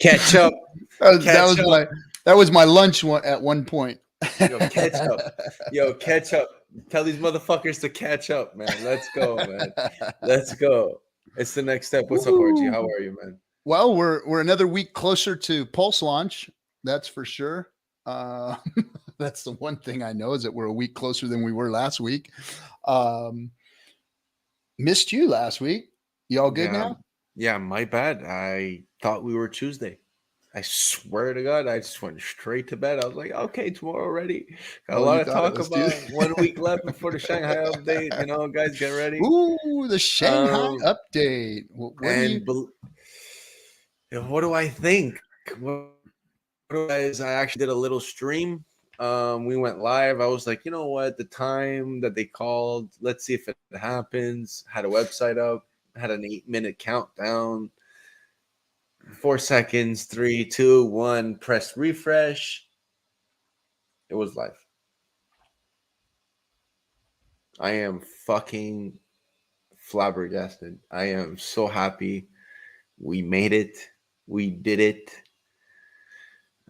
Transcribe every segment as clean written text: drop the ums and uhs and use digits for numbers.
Catch up. That was my lunch at one point. Yo, catch up. Yo, catch up. Tell these motherfuckers to catch up, man. Let's go, man. Let's go. It's the next step. What's up, RG? How are you, man? Well, we're another week closer to Pulse launch. That's for sure. That's the one thing I know is that we're a week closer than we were last week. Missed you last week. You all good now? Yeah, my bad. I thought we were Tuesday. I swear to God, I just went straight to bed. I was like, okay, tomorrow already. Got a lot of talk about 1 week left before the Shanghai update. You know, guys, get ready. Ooh, the Shanghai update. What do I think? I actually did a little stream. We went live. I was like, you know what? The time that they called, let's see if it happens. Had a website up, had an 8-minute countdown. 4 seconds, 3, 2, 1, press refresh. It was live. I am fucking flabbergasted. I am so happy. We made it. We did it.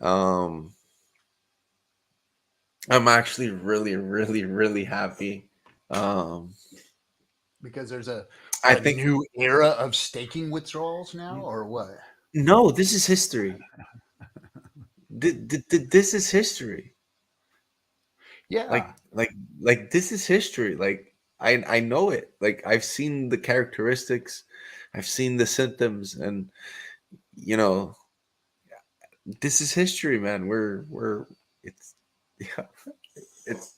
I'm actually really, really, really happy. Because there's a new era of staking withdrawals now, or what? No, this is history. This is history. Yeah. Like this is history. Like I know it. Like I've seen the characteristics, I've seen the symptoms, and you know, this is history, man.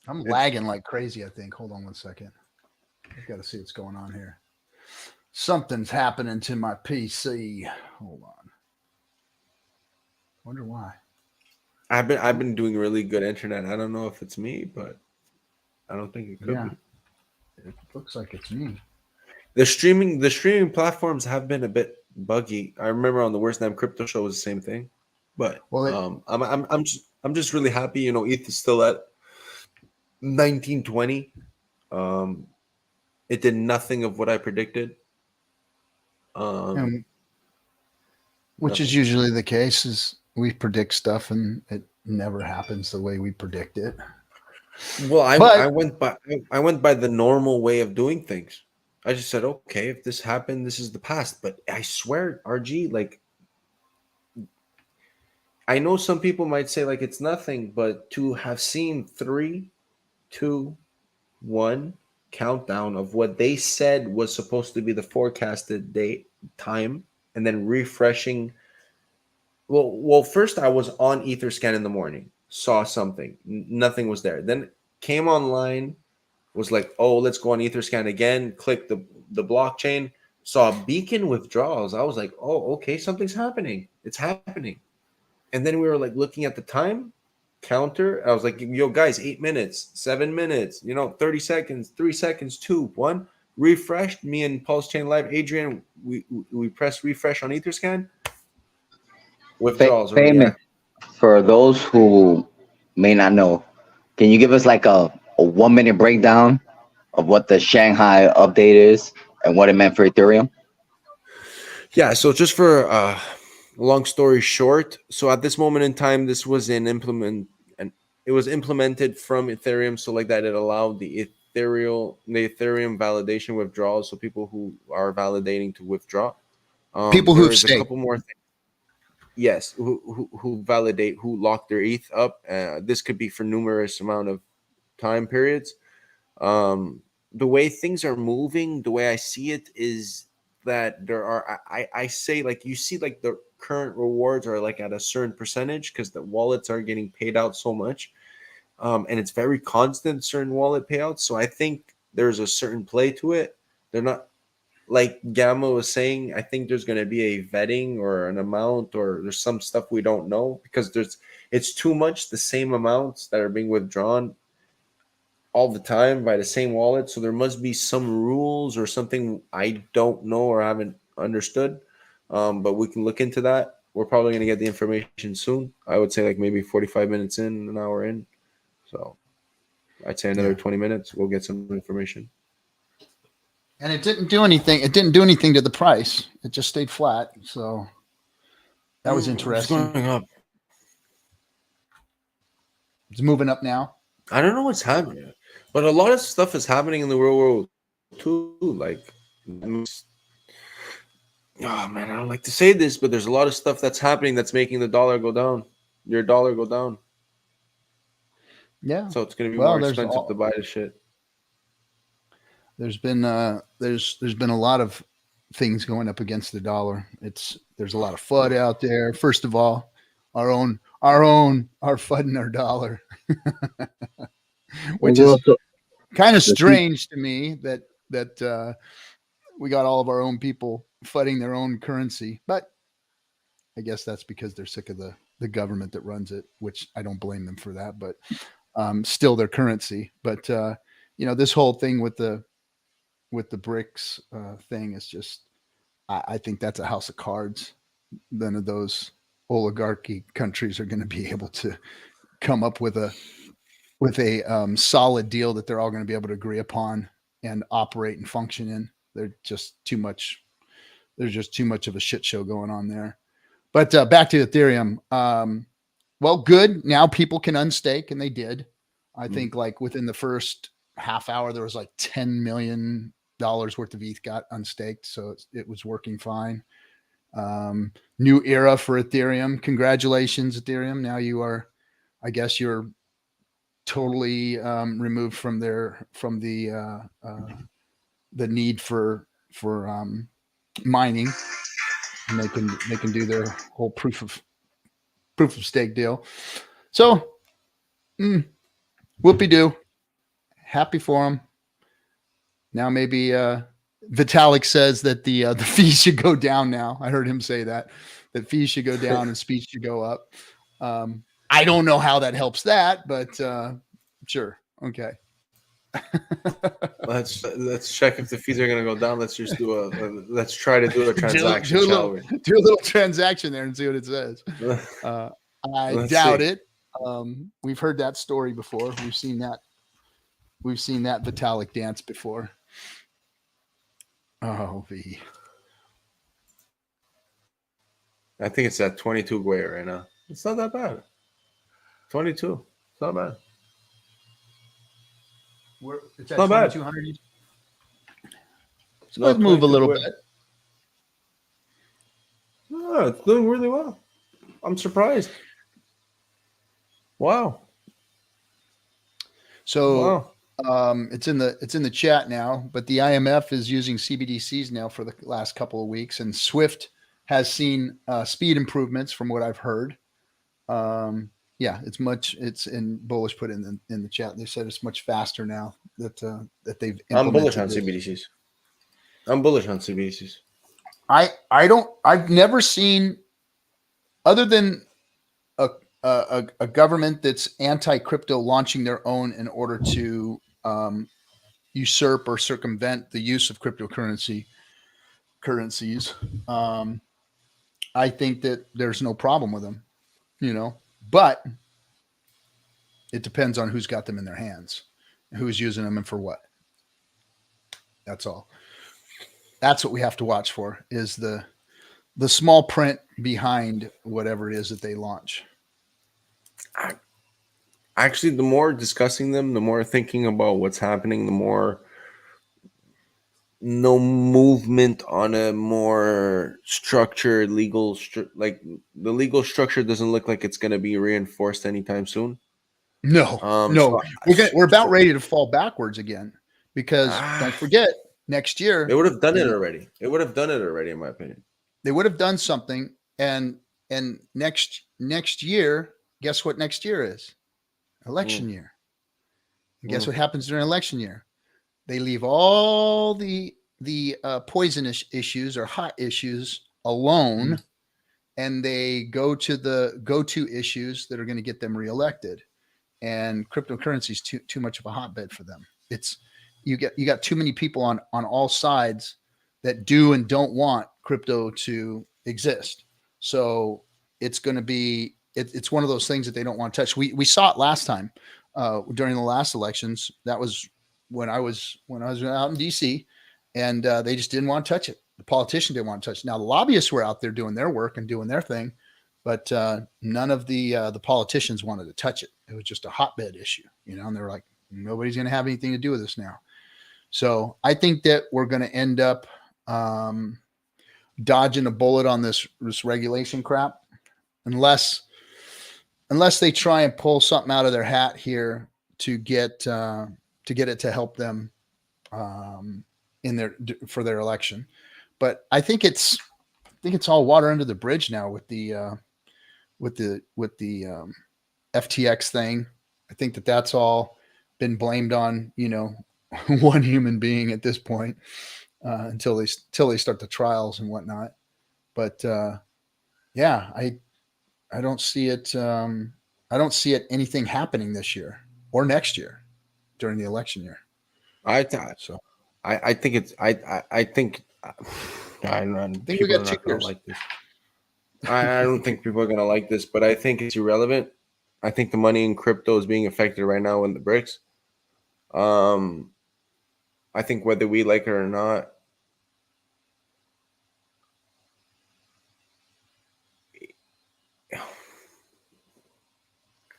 I'm lagging like crazy, I think. Hold on one second. I've got to see what's going on here. Something's happening to my PC. Hold on. Wonder why. I've been doing really good internet. I don't know if it's me, but I don't think it could be. It looks like it's me. The streaming platforms have been a bit buggy. I remember on the Worst Damn Crypto Show was the same thing. But I'm just really happy. You know, ETH is still at 1920. It did nothing of what I predicted. Which is usually the case. Is we predict stuff and it never happens the way we predict it. Well, I went by the normal way of doing things. I just said, okay, if this happened, this is the past. But I swear, RG, like, I know some people might say like it's nothing, but to have seen 3, 2, 1 countdown of what they said was supposed to be the forecasted date time, and then refreshing. Well, first I was on Etherscan in the morning, saw something, nothing was there. Then came online, was like, oh, let's go on Etherscan again. Click the blockchain, saw beacon withdrawals. I was like, oh, okay, something's happening. It's happening. And then we were like looking at the time counter. I was like, yo, guys, 8 minutes, 7 minutes, 30 seconds, 3 seconds, 2, 1. Refreshed. Me and PulseChain Live, Adrian, we pressed refresh on Etherscan. Withdrawals. Phamous, for those who may not know, can you give us like a 1-minute breakdown of what the Shanghai update is and what it meant for Ethereum? Yeah, so just for long story short, so at this moment in time, this was it was implemented from Ethereum, so like that it allowed the Ethereum validation withdrawals, so people who are validating to withdraw. People who stake. A couple more things. Yes, who validate, who lock their ETH up. This could be for numerous amount of time periods. The way things are moving, the way I see it is that there are, I say like you see like the current rewards are like at a certain percentage because the wallets are getting paid out so much. And it's very constant, certain wallet payouts. So I think there's a certain play to it. They're not, like Gamma was saying, I think there's going to be a vetting or an amount, or there's some stuff we don't know because it's too much the same amounts that are being withdrawn all the time by the same wallet. So there must be some rules or something I don't know or haven't understood. But we can look into that. We're probably going to get the information soon. I would say like maybe 45 minutes in, an hour in. So I'd say another 20 minutes. We'll get some information. And it didn't do anything. It didn't do anything to the price. It just stayed flat. So, I mean, it's not. Yeah, so just for long story short, so at this moment in time, this was in implemented from Ethereum, so like that it allowed the Ethereum validation withdrawals. So people who are validating to withdraw. That was It's interesting. going up. It's moving up now. I don't know what's happening, but a lot of stuff is happening in the real world too. Like, oh man, I don't like to say this, but there's a lot of stuff that's happening that's making the dollar go down. Your dollar go down. Yeah. So it's going to be more expensive to buy the shit. There's been a lot of things going up against the dollar. There's a lot of FUD out there. First of all, our FUD in our dollar, which is kind of strange to me that we got all of our own people FUDing their own currency. But I guess that's because they're sick of the government that runs it, which I don't blame them for that. But still their currency. But this whole thing with the BRICS thing is just, I think that's a house of cards. None of those oligarchy countries are going to be able to come up with a solid deal that they're all going to be able to agree upon and operate and function in. There's just too much of a shit show going on there. But back to Ethereum. Well, good. Now people can unstake, and they did. I think like within the first half hour, there was like $10 million worth of ETH got unstaked. So it was working fine. New era for Ethereum. Congratulations, Ethereum. Now you're totally removed from the need for mining, and they can do their whole proof of stake deal. So whoopie-doo. Happy for them. Now maybe Vitalik says that the fees should go down now. I heard him say that fees should go down and speeds should go up. I don't know how that helps that, but sure. Okay. Let's check if the fees are going to go down. Let's just let's try to do a transaction, do a little transaction there and see what it says. I doubt it. We've heard that story before. We've seen that Vitalik dance before. Oh, I think it's at 22 Gwei right now. It's not that bad. 22. It's not bad. It's at not 2,200. So let's move a little bit. No, it's doing really well. I'm surprised. Wow. So it's in the chat now, but the IMF is using CBDCs now for the last couple of weeks, and Swift has seen speed improvements from what I've heard. It's in Bullish put in the chat. They said it's much faster now that they've implemented. I'm bullish on CBDCs. I'm bullish on CBDCs. I've never seen, other than a government that's anti-crypto launching their own in order to usurp or circumvent the use of currencies. I think that there's no problem with them, but it depends on who's got them in their hands, who's using them and for what. That's all. That's what we have to watch for, is the small print behind whatever it is that they launch. Actually, the more discussing them, the more thinking about what's happening, the more no movement on a more structured legal, like the legal structure doesn't look like it's going to be reinforced anytime soon. No. We're about ready to fall backwards again, because don't forget, next year they would have done it already. In my opinion. They would have done something, and next year, guess what next year is? Election year. And guess what happens during election year? They leave all the poisonous issues or hot issues alone, and they go to the go-to issues that are going to get them reelected. And cryptocurrency is too much of a hotbed for them. It's you got too many people on all sides that do and don't want crypto to exist. So it's going to be it's one of those things that they don't want to touch. We saw it last time during the last elections. That was when I was out in DC, and they just didn't want to touch it. The politicians didn't want to touch it. Now the lobbyists were out there doing their work and doing their thing, but none of the politicians wanted to touch it. It was just a hotbed issue, you know, and they were like, nobody's going to have anything to do with this now. So I think that we're going to end up dodging a bullet on this regulation crap, unless they try and pull something out of their hat here to get it to help them for their election. But I think it's all water under the bridge now with the FTX thing. I think that's all been blamed on, you know, one human being at this point, until they start the trials and whatnot. But yeah, I don't see it. I don't see it anything happening this year or next year during the election year. I think it's. I think we got checkers. Like this. I don't think people are gonna like this, but I think it's irrelevant. I think the money in crypto is being affected right now in the BRICS. I think whether we like it or not,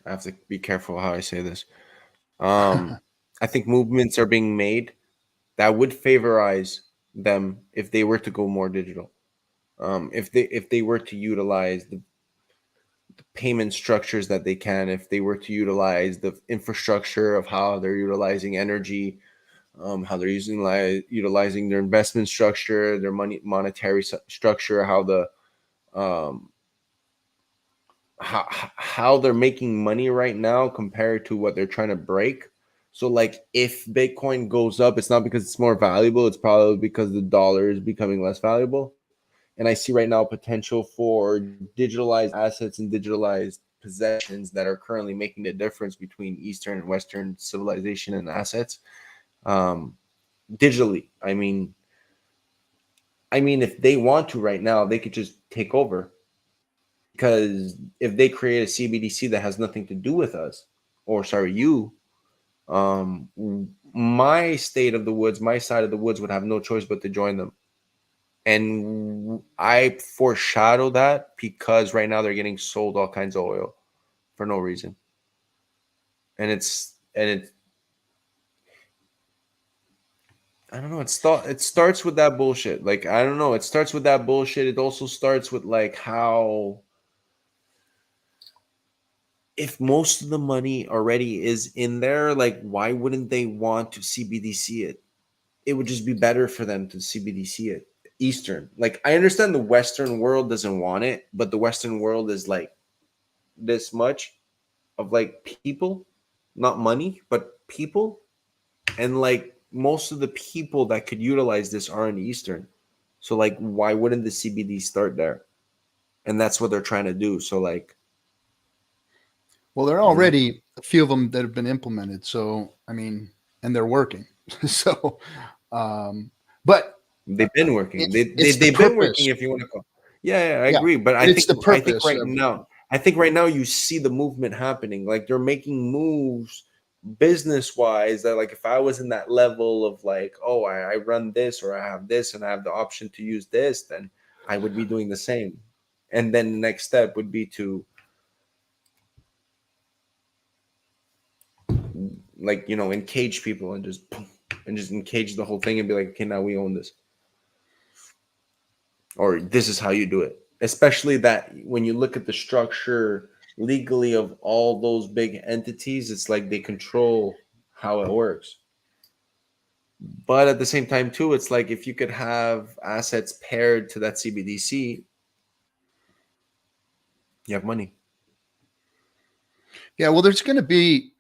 I have to be careful how I say this. I think movements are being made that would favorize them if they were to go more digital. If they were to utilize the payment structures that they can, if they were to utilize the infrastructure of how they're utilizing energy, how they're utilizing their investment structure, their monetary structure, how the how they're making money right now compared to what they're trying to break. So like if Bitcoin goes up, it's not because it's more valuable, it's probably because the dollar is becoming less valuable. And I see right now potential for digitalized assets and digitalized possessions that are currently making the difference between Eastern and Western civilization and assets. Digitally, I mean, if they want to right now, they could just take over. Because if they create a CBDC that has nothing to do with us, or sorry, you, my state of the woods, my side of the woods would have no choice but to join them. And I foreshadow that because right now they're getting sold all kinds of oil for no reason. And it's I don't know. It starts with that bullshit. Like, I don't know. It starts with that bullshit. It also starts with like how if most of the money already is in there, like why wouldn't they want to CBDC it? It would just be better for them to CBDC it. Eastern. Like, I understand the Western world doesn't want it, but the Western world is like this much of like people, not money, but people. And like most of the people that could utilize this are in Eastern. So like, why wouldn't the CBD start there? And that's what they're trying to do. So like, well, there are already a few of them that have been implemented. So, I mean, and they're working. So, but they've been working. They've been working. If you want to call, I agree. But I think right now you see the movement happening. Like they're making moves business wise. That like if I was in that level of like, oh, I run this or I have this and I have the option to use this, then I would be doing the same. And then the next step would be to like encage people and just encage the whole thing and be like, okay, now we own this. Or this is how you do it. Especially that when you look at the structure legally of all those big entities, it's like they control how it works. But at the same time, too, it's like if you could have assets paired to that CBDC, you have money. Yeah, well, there's going to be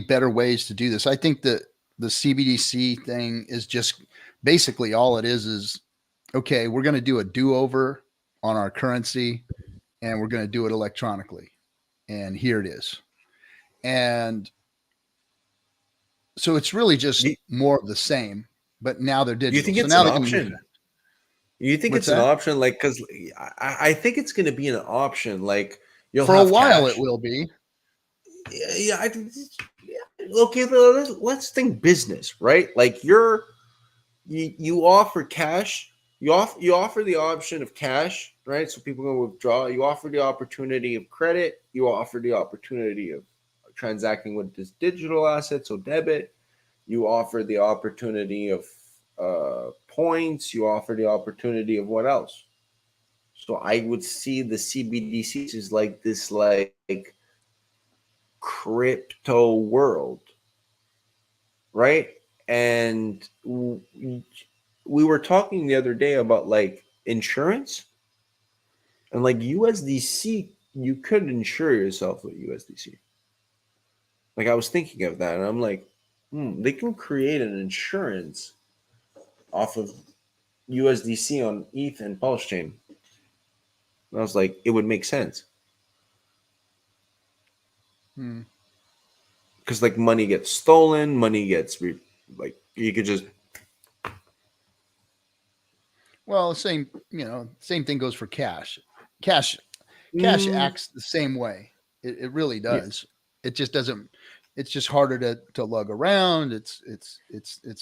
better ways to do this. I think that the CBDC thing is just basically all it is okay, we're going to do a do-over on our currency and we're going to do it electronically. And here it is. And so it's really just more of the same, but now they're digital. Do you think it's an option? You think it's an option? Like, because I think it's going to be an option. Like, for a while it will be. Yeah. Okay, let's think business, right? Like you offer cash. You offer the option of cash right? So people can withdraw. You offer the opportunity of credit. You offer the opportunity of transacting with this digital asset, so debit. You offer the opportunity of points. You offer the opportunity of what else? So I would see the CBDCs as like this like crypto world, right? And we were talking the other day about like insurance and like USDC. You could insure yourself with USDC. Like I was thinking of that, and I'm like, they can create an insurance off of USDC on ETH and PulseChain. And I was like, it would make sense because like money gets stolen, money gets like you could just. Well, same thing goes for cash. Cash acts the same way. It really does. Yeah. It just doesn't. It's just harder to lug around. It's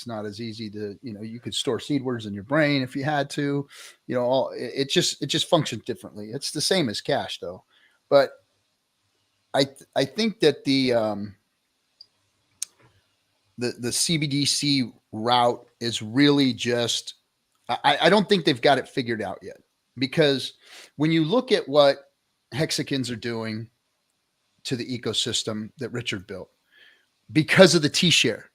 not as easy to, you could store seed words in your brain if you had to, it just functions differently. It's the same as cash though. But I think that the CBDC route is really just, I don't think they've got it figured out yet, because when you look at what Hexagons are doing to the ecosystem that Richard built, because of the T-share,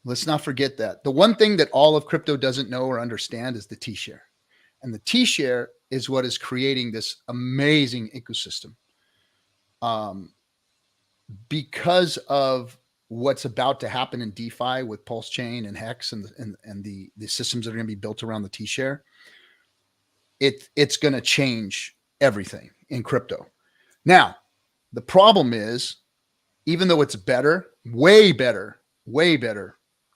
let's not forget that. The one thing that all of crypto doesn't know or understand is the T-share. And the T-share is what is creating this amazing ecosystem. Because of what's about to happen in DeFi with PulseChain and Hex and the systems that are going to be built around the T-share, it's going to change everything in crypto. Now, the problem is, even though it's better, way better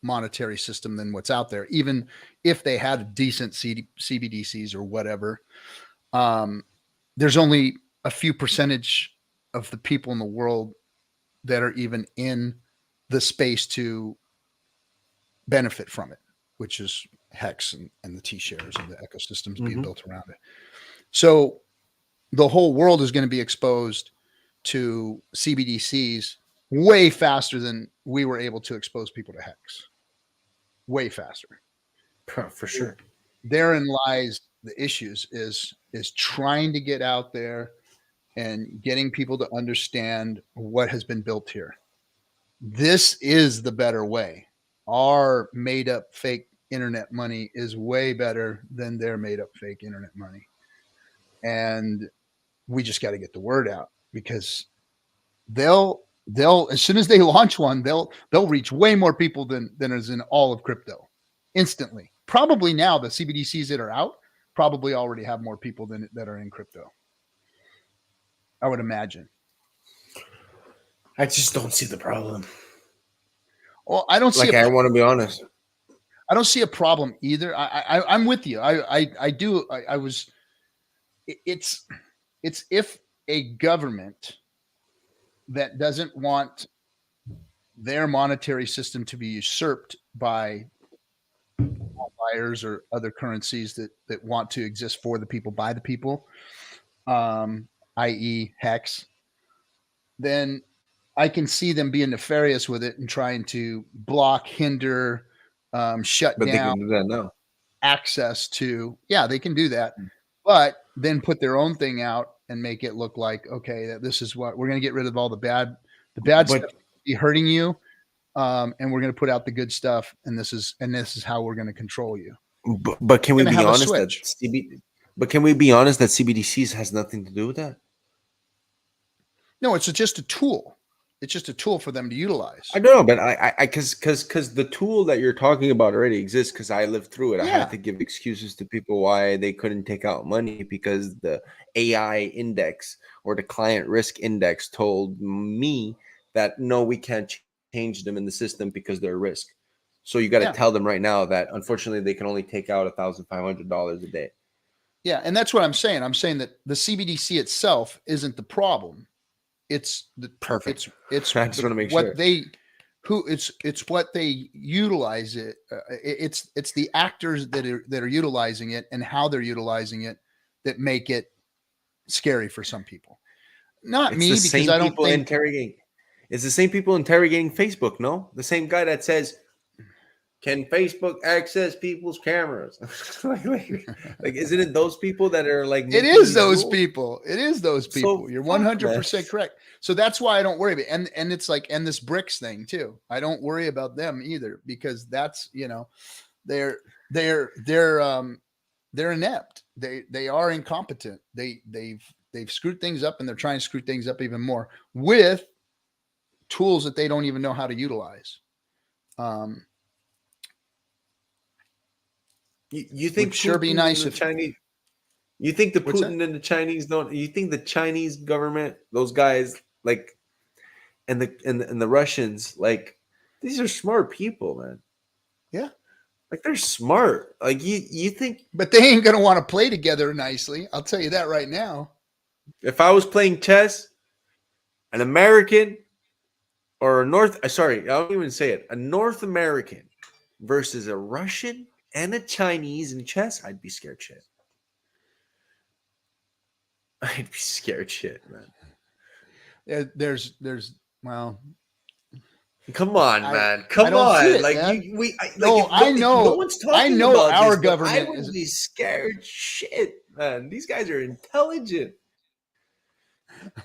monetary system than what's out there, even if they had decent CBDCs or whatever, there's only a few percentage of the people in the world that are even in the space to benefit from it, which is Hex and the T-shares and the ecosystems being built around it. So the whole world is going to be exposed to CBDCs way faster than we were able to expose people to Hex. Way faster. For sure. Therein lies the issues, is trying to get out there and getting people to understand what has been built here. This is the better way. Our made up fake internet money is way better than their made up fake internet money. And we just got to get the word out, because they'll as soon as they launch one, they'll reach way more people than is in all of crypto instantly. Probably now the CBDCs that are out probably already have more people that are in crypto, I would imagine. I just don't see the problem. Well, I don't see. I want to be honest. I don't see a problem either. I'm with you. I do. I was. It's if a government that doesn't want their monetary system to be usurped by buyers or other currencies that want to exist for the people, by the people, i.e. Hex, then I can see them being nefarious with it and trying to block, hinder, shut down. They can do that now. Access to, they can do that, but then put their own thing out and make it look like, okay, this is what we're going to get rid of, all the bad stuff be hurting you, and we're going to put out the good stuff, and this is how we're going to control you. But can we be honest that can we be honest that CBDCs has nothing to do with that? No, it's just a tool. It's just a tool for them to utilize. I know, but because the tool that you're talking about already exists, because I lived through it. I had to give excuses to people why they couldn't take out money, because the AI index or the client risk index told me that no, we can't change them in the system because they're a risk. So you got to tell them right now that unfortunately they can only take out $1,500 a day. Yeah, and that's what I'm saying. I'm saying that the CBDC itself isn't the problem. It's the perfect. It's I just want to make sure it's what they utilize it. It's the actors that are utilizing it and how they're utilizing it that make it scary for some people. Not It's me, the because same I don't people think interrogating. It's the same people interrogating Facebook. No, the same guy that says, "Can Facebook access people's cameras?" like, isn't it those people that are like? it making is these those rules? people. It is those people. So You're fuck, 100% man. correct. So that's why I don't worry about it. And it's like, and this BRICS thing too. I don't worry about them either, because that's, you know, they're inept. They are incompetent. They've screwed things up, and they're trying to screw things up even more with tools that they don't even know how to utilize. You think Would sure be Putin nice and the if Chinese? You think the What's that? Putin and the Chinese don't? You think the Chinese government, those guys, like, and the Russians, like, these are smart people, man. Yeah. Like, they're smart. Like, you think But they ain't gonna want to play together nicely. I'll tell you that right now. if I was playing chess, an American or I don't even say it, a North American versus a Russian and a Chinese in chess, I'd be scared shit. I'd be scared shit, man. There's well, Come on, I man. Come don't see on. it, Like, man. No, I know. No one's talking I know about our this, but government I would is. be scared shit, man. These guys are intelligent.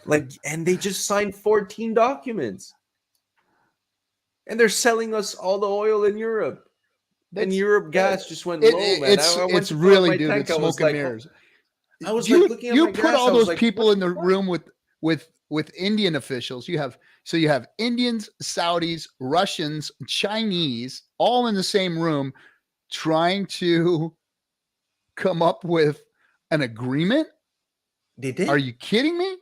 Like, and they just signed 14 documents. And they're selling us all the oil in Europe. And Europe gas just went low, man. It's really, dude, it's smoke and mirrors. I was like looking at my gas. You put all those like, people in the room with Indian officials. You have Indians, Saudis, Russians, Chinese, all in the same room, trying to come up with an agreement. They did. Are you kidding me,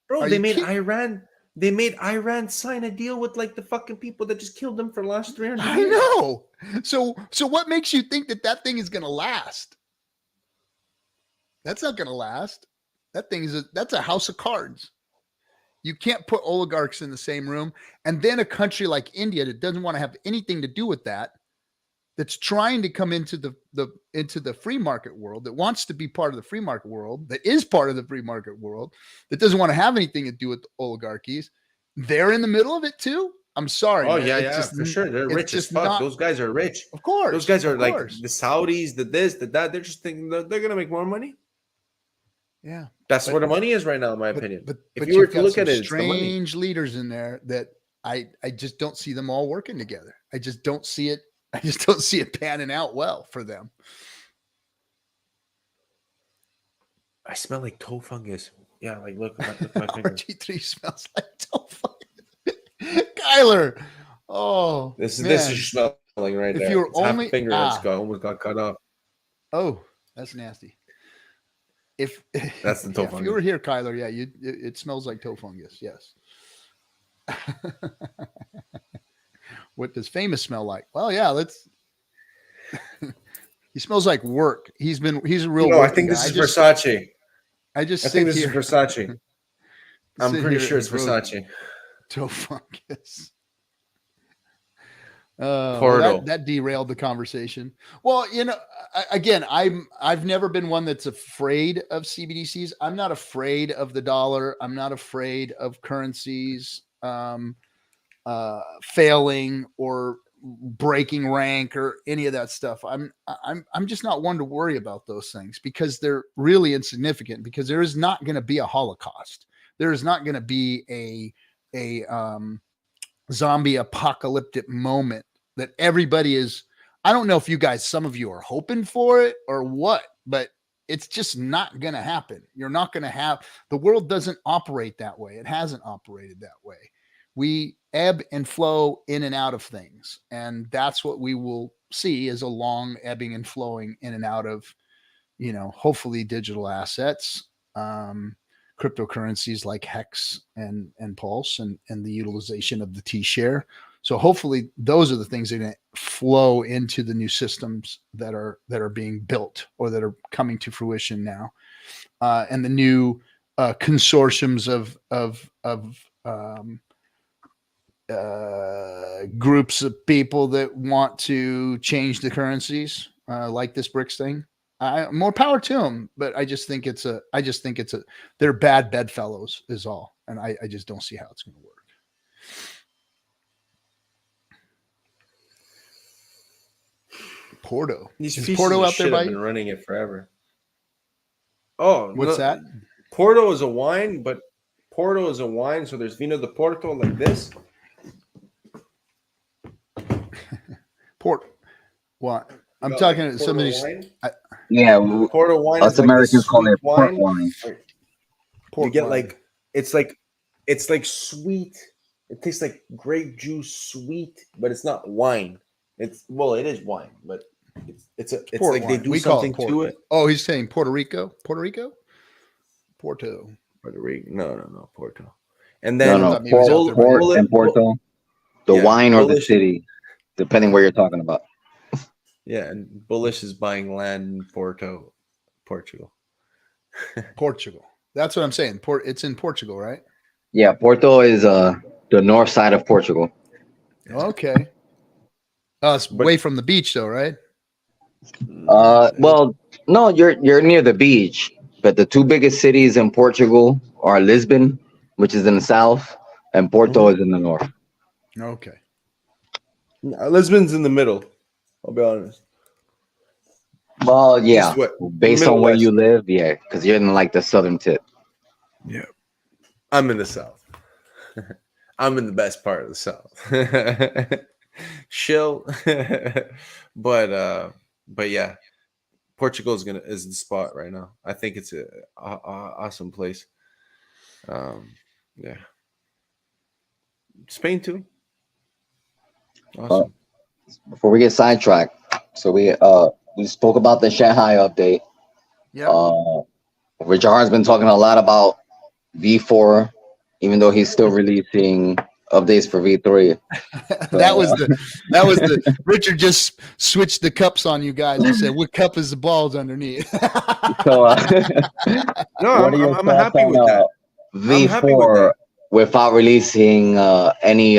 bro? They made Iran. They made Iran sign a deal with like the fucking people that just killed them for the last 300 years. I know. So what makes you think that thing is going to last? That's not going to last. That thing that's a house of cards. You can't put oligarchs in the same room, and then a country like India that doesn't want to have anything to do with that, that's trying to come into the free market world, that wants to be part of the free market world, that is part of the free market world, that doesn't want to have anything to do with the oligarchies. They're in the middle of it too. I'm sorry. Oh, man. yeah, for sure. They're rich as fuck. Those guys are rich. Of course. Those guys are like the Saudis, the this, the that. They're just thinking they're going to make more money. Yeah. That's where the money is right now, in my opinion. But if you were to look at it, strange leaders in there that I just don't see them all working together. I just don't see it. I just don't see it panning out well for them. I smell like toe fungus. Yeah, like look at my finger. RG3 smells like toe fungus. Kyler. Oh, this is smelling right there. If you were it's only half a finger that's almost got cut off. Oh, that's nasty. That's the toe fungus. If you were here, Kyler, yeah, it smells like toe fungus. Yes. What does Phamous smell like? Well, yeah, he smells like work. He's a real. No, I think this is Versace. I think this is Versace. I'm pretty sure it's Versace. Toe fungus. That derailed the conversation. Well, again, I've never been one that's afraid of CBDCs. I'm not afraid of the dollar. I'm not afraid of currencies failing or breaking rank or any of that stuff. I'm just not one to worry about those things, because they're really insignificant, because there is not going to be a Holocaust. There is not going to be a zombie apocalyptic moment that everybody is. I don't know if some of you are hoping for it or what, but it's just not going to happen. You're not going to have, the world doesn't operate that way. It hasn't operated that way. We ebb and flow in and out of things. And that's what we will see, is a long ebbing and flowing in and out of, hopefully digital assets, cryptocurrencies like Hex and Pulse, and the utilization of the T-share. So hopefully those are the things that are going to flow into the new systems that are being built or that are coming to fruition now. And the new consortiums of groups of people that want to change the currencies, like this BRICS thing. more power to them, but I just think they're bad bedfellows is all. And I just don't see how it's going to work. Porto. These Is Porto out there by have been running it forever. Oh, what's that? Porto is a wine, but Porto is a wine. So there's Vino de Porto like this. What? I'm talking to somebody. Yeah, Porto wine. Us Americans call it port wine. You get like it's like sweet. It tastes like grape juice, sweet, but it's not wine. It is wine, but it's like wine. They do something to it. Oh, he's saying Puerto Rico. Porto. No, Porto. And then Porto, the wine or the city, depending where you're talking about. Yeah, and Bullish is buying land in Portugal. Portugal. That's what I'm saying. It's in Portugal, right? Yeah, Porto is the north side of Portugal. Okay. It's away from the beach, though, right? Well, no, you're near the beach, but the two biggest cities in Portugal are Lisbon, which is in the south, and Porto is in the north. Okay. Lisbon's in the middle. I'll be honest. Well, yeah, based on where you live, yeah, because you're in like the southern tip. Yeah, I'm in the south. I'm in the best part of the south. Chill, but yeah, Portugal is the spot right now. I think it's a awesome place. Yeah, Spain too. Awesome. Before we get sidetracked, so we spoke about the Shanghai update. Yeah. Richard Hart's been talking a lot about V4, even though he's still releasing updates for V3. So, that was the Richard just switched the cups on you guys and said, "What cup is the balls underneath?" So no, I'm happy with that. V4 without releasing any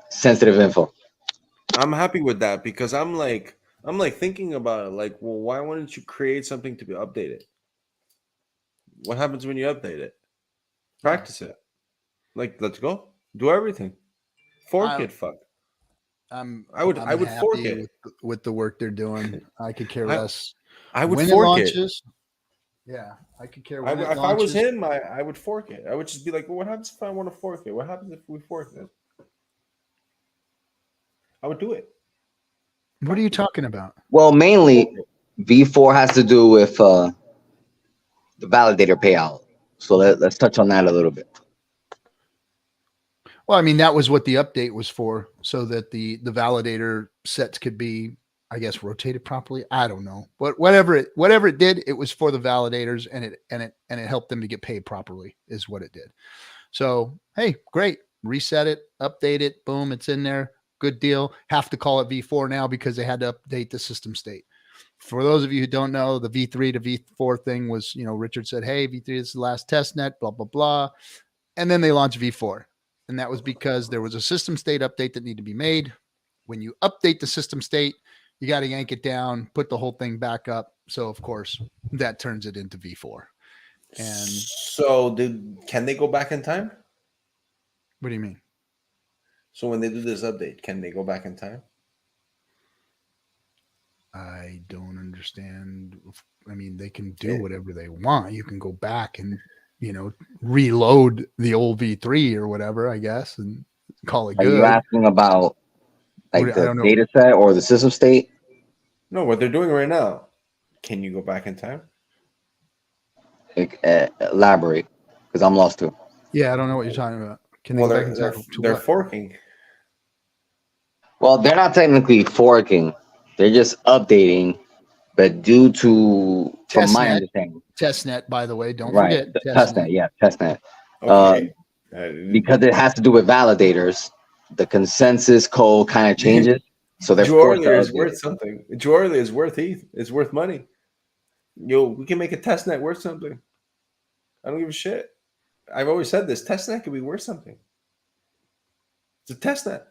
sensitive info. I'm happy with that because I'm like thinking about it. Like, well, why wouldn't you create something to be updated? What happens when you update it? Practice it. Like, let's go. Do everything. Fork it. Fuck. I would fork it with the work they're doing. I could care less. I would when fork it launches. Yeah, I could care. When if I was him, I would fork it. I would just be like, well, what happens if I want to fork it? What happens if we fork it? I would do it. What are you talking about? Well, mainly V4 has to do with the validator payout. So let's touch on that a little bit. Well, I mean, that was what the update was for, so that the validator sets could be, I guess, rotated properly. I don't know, but whatever it did, it was for the validators, and it helped them to get paid properly, is what it did. So hey, great, reset it, update it, boom, it's in there. Good deal. Have to call it V4 now because they had to update the system state. For those of you who don't know, the V3 to V4 thing was, Richard said, hey, V3 is the last test net, blah, blah, blah. And then they launched V4. And that was because there was a system state update that needed to be made. When you update the system state, you got to yank it down, put the whole thing back up. So, of course, that turns it into V4. And so can they go back in time? What do you mean? So when they do this update, can they go back in time? I don't understand. I mean, they can do whatever they want. You can go back and, reload the old V3 or whatever, I guess, and call it good. Are you asking about like the data set or the system state? No, what they're doing right now. Can you go back in time? Elaborate, because I'm lost too. Yeah, I don't know what you're talking about. Can they go back in time? They're forking. Well, they're not technically forking. They're just updating, but due to, from my understanding, testnet, by the way, don't forget testnet. Yeah, testnet. Okay. Because it has to do with validators, the consensus code kind of changes. So they're Jewelry is worth something. Jewelry is worth ETH. It's worth money. We can make a testnet worth something. I don't give a shit. I've always said this. Testnet could be worth something. It's a testnet.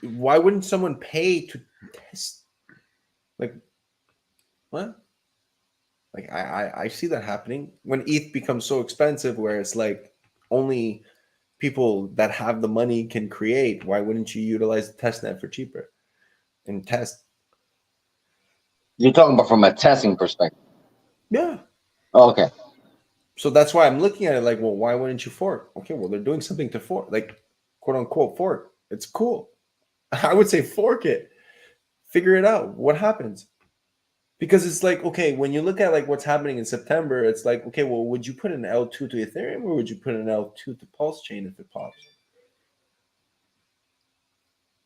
Why wouldn't someone pay to test? Like, What? Like I see that happening when ETH becomes so expensive, where it's like only people that have the money can create. Why wouldn't you utilize the testnet for cheaper and test? You're talking about from a testing perspective. Yeah. Oh, okay. So that's why I'm looking at it like, well, why wouldn't you fork? Okay, well, they're doing something to fork, like quote unquote fork. It's cool. I would say fork it. Figure it out. What happens? Because it's like, okay, when you look at like what's happening in September, it's like, okay, well, would you put an L2 to Ethereum or would you put an L2 to PulseChain if it pops?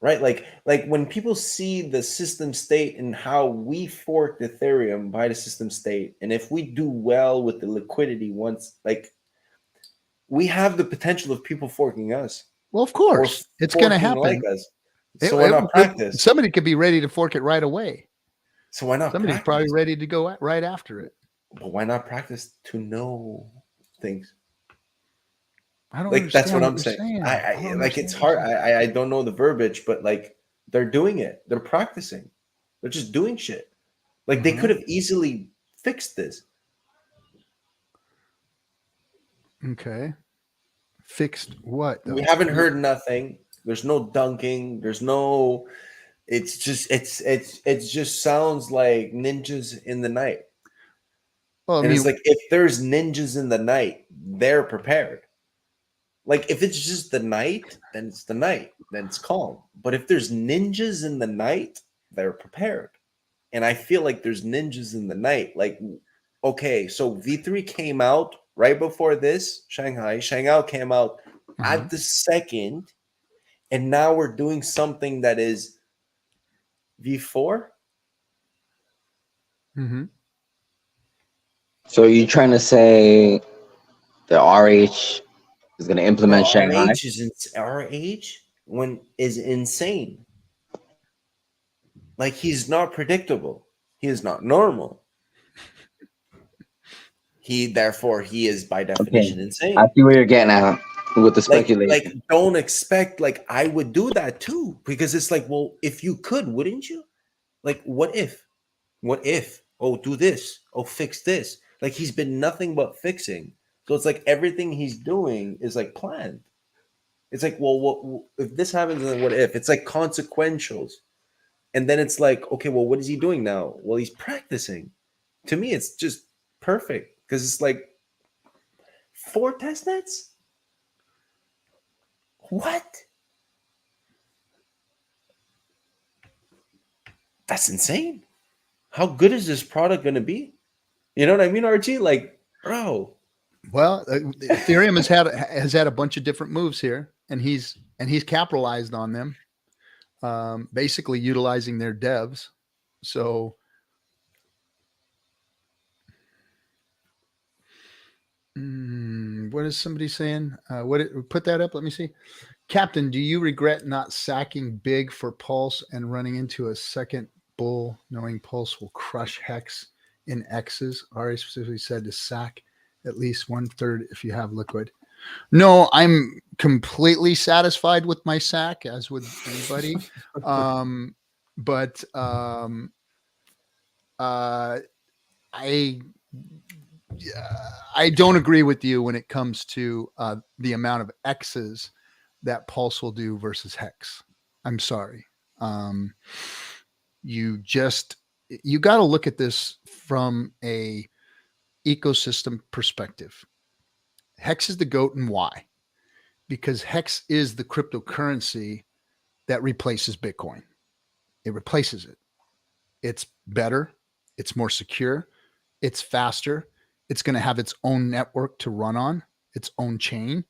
Right? Like when people see the system state and how we forked Ethereum by the system state, and if we do well with the liquidity once, like we have the potential of people forking us. Well, of course, it's going to happen. Like us. So why not practice? Somebody could be ready to fork it right away. So why not? Somebody's probably ready to go right after it. But why not practice to know things? I don't like that's what I'm saying. I like it's hard. I don't know the verbiage, but like they're doing it. They're practicing. They're just doing shit. Like they could have easily fixed this. Okay. Fixed what? Though? We haven't heard nothing. There's no dunking. There's no. It's just just sounds like ninjas in the night. Well, and it's like if there's ninjas in the night, they're prepared. Like if it's just the night, then it's the night, then it's calm. But if there's ninjas in the night, they're prepared. And I feel like there's ninjas in the night. Like, okay, so V3 came out right before this, Shanghai. Shanghai came out at the second, and now we're doing something that is V4. So you're trying to say the RH is going to implement Shanghai? RH is insane. Like he's not predictable. He is not normal. Therefore he is by definition insane. I see where you're getting at with the speculation. Like don't expect, like I would do that too, because it's like, well, if you could, wouldn't you? Like what if? Oh, do this. Oh, fix this. Like he's been nothing but fixing. So it's like everything he's doing is like planned. It's like, well, what if this happens? Then what if? It's like consequentials. And then it's like, okay, well, what is he doing now? Well, he's practicing. To me, it's just perfect because it's like 4 testnets. What? That's insane. How good is this product going to be? You know what I mean, RG? Like, bro. Well, Ethereum has had a bunch of different moves here, and he's capitalized on them, basically utilizing their devs. So, what is somebody saying? Put that up? Let me see. Captain, do you regret not sacking big for Pulse and running into a second bull, knowing Pulse will crush Hex in X's? Ari specifically said to sack at least 1/3 if you have liquid. No, I'm completely satisfied with my sack, as would anybody. But I don't agree with you when it comes to the amount of X's that Pulse will do versus Hex. I'm sorry. You got to look at this from a ecosystem perspective. Hex is the GOAT, and why? Because Hex is the cryptocurrency that replaces Bitcoin. It replaces it. It's better. It's more secure. It's faster. It's going to have its own network to run on, its own chain.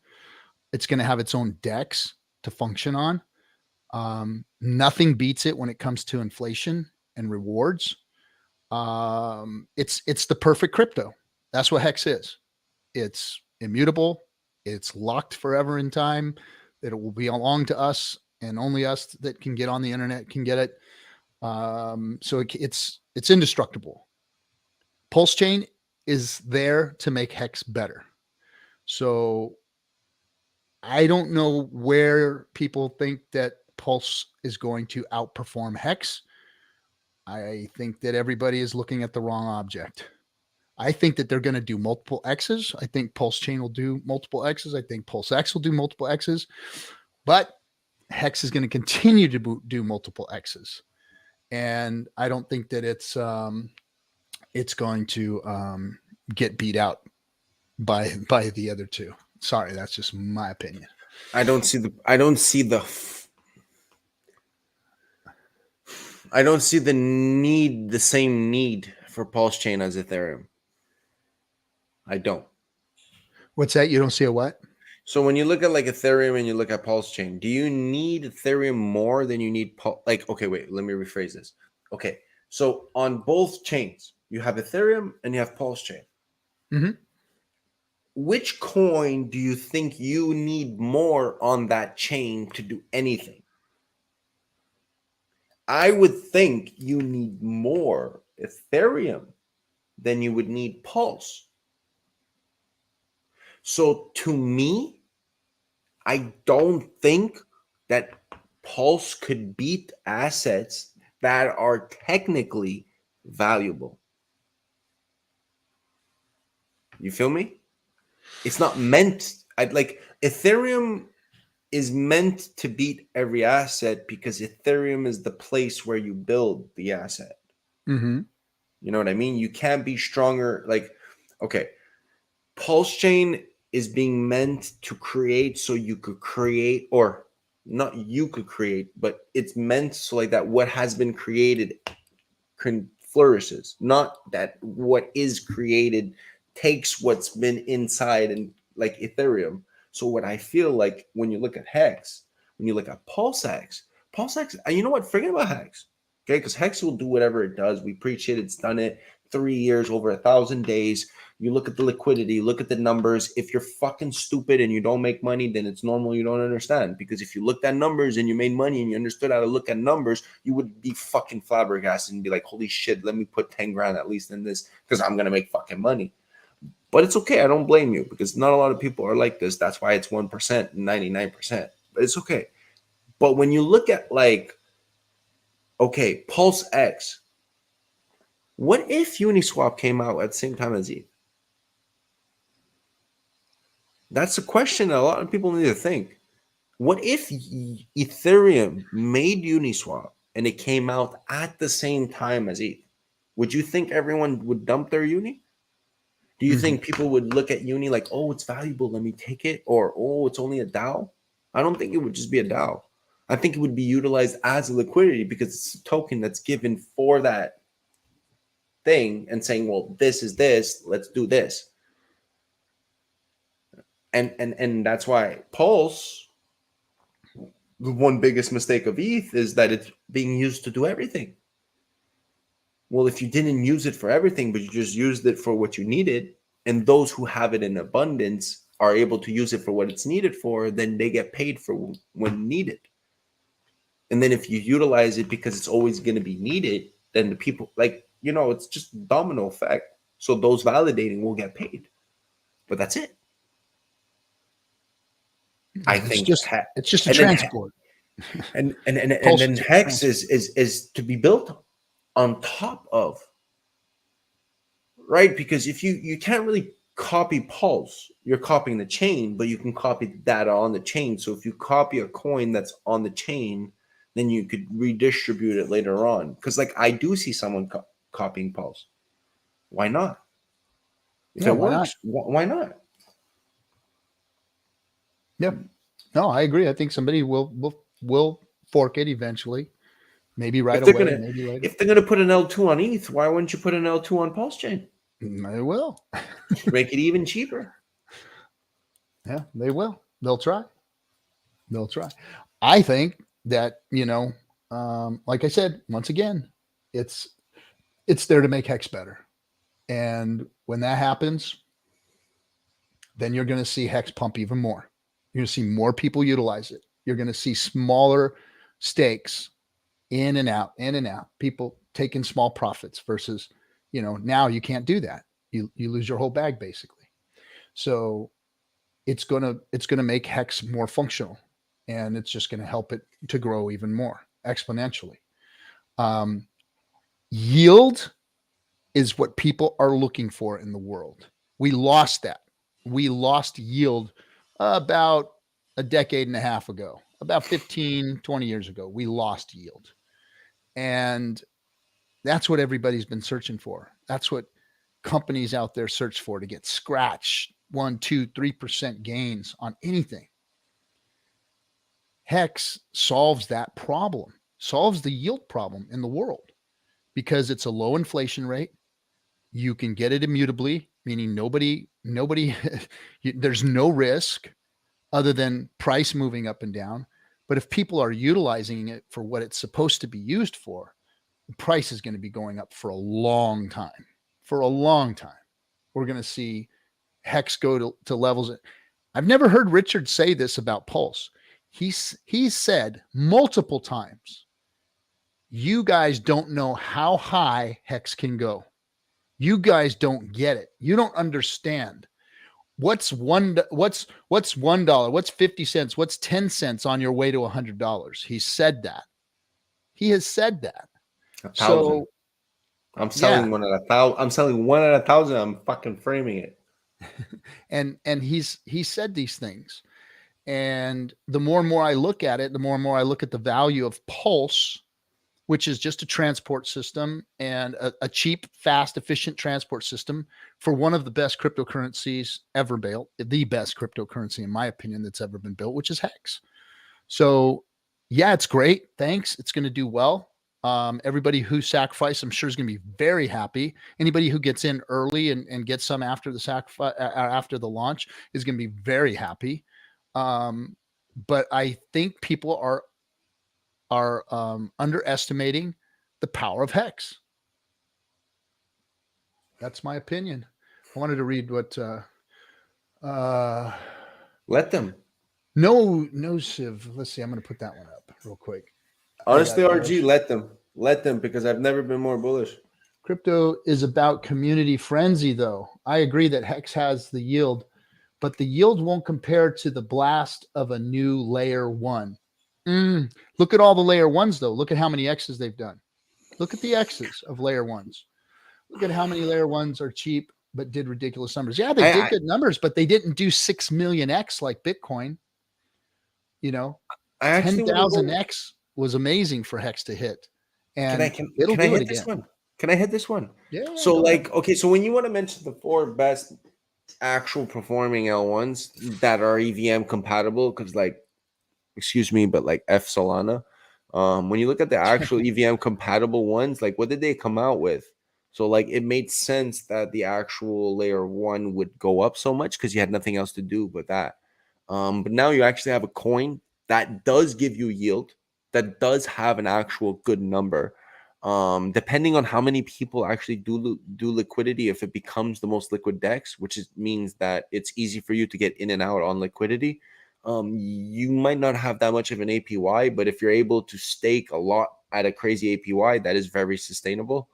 It's going to have its own DEX to function on. Nothing beats it when it comes to inflation and rewards. It's the perfect crypto. That's what Hex is. It's immutable. It's locked forever in time. It will belong to us, and only us that can get on the internet can get it. So it's indestructible. PulseChain is there to make Hex better. So I don't know where people think that Pulse is going to outperform Hex. I think that everybody is looking at the wrong object. I think that they're going to do multiple X's. I think PulseChain will do multiple X's. I think PulseX will do multiple X's. But Hex is going to continue to do multiple X's. And I don't think that it's going to get beat out by the other two. Sorry, that's just my opinion. I don't see the same need for PulseChain as Ethereum. I don't. What's that? You don't see a what? So when you look at like Ethereum and you look at PulseChain, do you need Ethereum more than you need okay, wait, let me rephrase this. Okay, so on both chains, you have Ethereum and you have PulseChain. Mm-hmm. Which coin do you think you need more on that chain to do anything? I would think you need more Ethereum than you would need Pulse. So to me, I don't think that Pulse could beat assets that are technically valuable. You feel me? It's not meant, like Ethereum is meant to beat every asset because Ethereum is the place where you build the asset. Mm-hmm. You know what I mean? You can't be stronger. Like, okay, PulseChain is being meant to create so you could create, or not you could create, but it's meant so like that what has been created flourishes, not that what is created takes what's been inside and like Ethereum. So what I feel like when you look at Hex, when you look at PulseX, you know what? Forget about Hex, okay? Because Hex will do whatever it does. We preach it. It's done it 3 years, over 1,000 days. You look at the liquidity, look at the numbers. If you're fucking stupid and you don't make money, then it's normal you don't understand. Because if you looked at numbers and you made money and you understood how to look at numbers, you would be fucking flabbergasted and be like, holy shit, let me put 10 grand at least in this because I'm going to make fucking money. But it's okay. I don't blame you because not a lot of people are like this. That's why it's 1%, 99%. But it's okay. But when you look at like, okay, PulseX, what if Uniswap came out at the same time as ETH? That's a question that a lot of people need to think. What if Ethereum made Uniswap and it came out at the same time as ETH? Would you think everyone would dump their Uni? Do you think people would look at Uni like, oh, it's valuable, let me take it? Or, oh, it's only a DAO? I don't think it would just be a DAO. I think it would be utilized as a liquidity because it's a token that's given for that thing and saying, well, this is this, let's do this. And that's why Pulse, the one biggest mistake of ETH is that it's being used to do everything. Well, if you didn't use it for everything, but you just used it for what you needed, and those who have it in abundance are able to use it for what it's needed for, then they get paid for when needed. And then if you utilize it because it's always going to be needed, then the people, like, you know, it's just domino effect. So those validating will get paid. But that's it. I think it's just a transport. And then Hex is to be built on top of, right? Because if you can't really copy Pulse, you're copying the chain, but you can copy the data on the chain. So if you copy a coin that's on the chain, then you could redistribute it later on. Because like I do see someone copying Pulse. Why not? If it works, why not? Yep. No, I agree. I think somebody will fork it eventually. Maybe right away. Maybe later. If they're gonna put an L2 on ETH, why wouldn't you put an L2 on PulseChain? They will. Make it even cheaper. Yeah, they will. They'll try. I think that, you know, like I said, once again, it's there to make Hex better. And when that happens, then you're going to see Hex pump even more. You're going to see more people utilize it. You're going to see smaller stakes in and out. People taking small profits versus, you know, now you can't do that. You lose your whole bag basically. So it's going to make Hex more functional, and it's just going to help it to grow even more exponentially. Yield is what people are looking for in the world. We lost that. We lost yield about a decade and a half ago, about 15, 20 years ago. We lost yield. And that's what everybody's been searching for. That's what companies out there search for, to get scratch 1, 2, 3% gains on anything. Hex solves that problem, solves the yield problem in the world, because it's a low inflation rate. You can get it immutably, meaning nobody, there's no risk other than price moving up and down. But if people are utilizing it for what it's supposed to be used for, the price is going to be going up for a long time. For a long time. We're going to see Hex go to levels. I've never heard Richard say this about Pulse. He said multiple times, you guys don't know how high Hex can go. You guys don't get it. You don't understand. What's $1? What's $1? What's 50 cents? What's 10 cents on your way to $100? He said that. He has said that. 1,000. So I'm selling one at 1,000. I'm selling one at 1,000. I'm fucking framing it. And he said these things. And the more and more I look at it, the more and more I look at the value of Pulse, which is just a transport system and a cheap, fast, efficient transport system for one of the best cryptocurrencies ever built, the best cryptocurrency, in my opinion, that's ever been built, which is Hex. So yeah, it's great. Thanks. It's going to do well. Everybody who sacrificed, I'm sure, is going to be very happy. Anybody who gets in early and gets some after the sacrifice, after the launch, is going to be very happy. But I think people are underestimating the power of Hex. That's my opinion. I wanted to read what let them. No Civ. Let's see. I'm going to put that one up real quick. Honestly, RG, let them, because I've never been more bullish. Crypto is about community frenzy, though. I agree that Hex has the yield, but the yield won't compare to the blast of a new layer one. Look at all the layer ones, though. Look at how many X's they've done. Look at the X's of layer ones. Look at how many layer ones are cheap but did ridiculous numbers. Yeah, they did good numbers, but they didn't do 6 million X like Bitcoin. 10,000 X was amazing for Hex to hit. And can I hit this one? Can I hit this one? Yeah. So okay, so when you want to mention the 4 best actual performing L1s that are EVM compatible, because excuse me, but F Solana, when you look at the actual EVM compatible ones, what did they come out with? So it made sense that the actual layer 1 would go up so much because you had nothing else to do but that. But now you actually have a coin that does give you yield, that does have an actual good number. Depending on how many people actually do liquidity, if it becomes the most liquid DEX, which means that it's easy for you to get in and out on liquidity, you might not have that much of an APY, but if you're able to stake a lot at a crazy APY, that is very sustainable.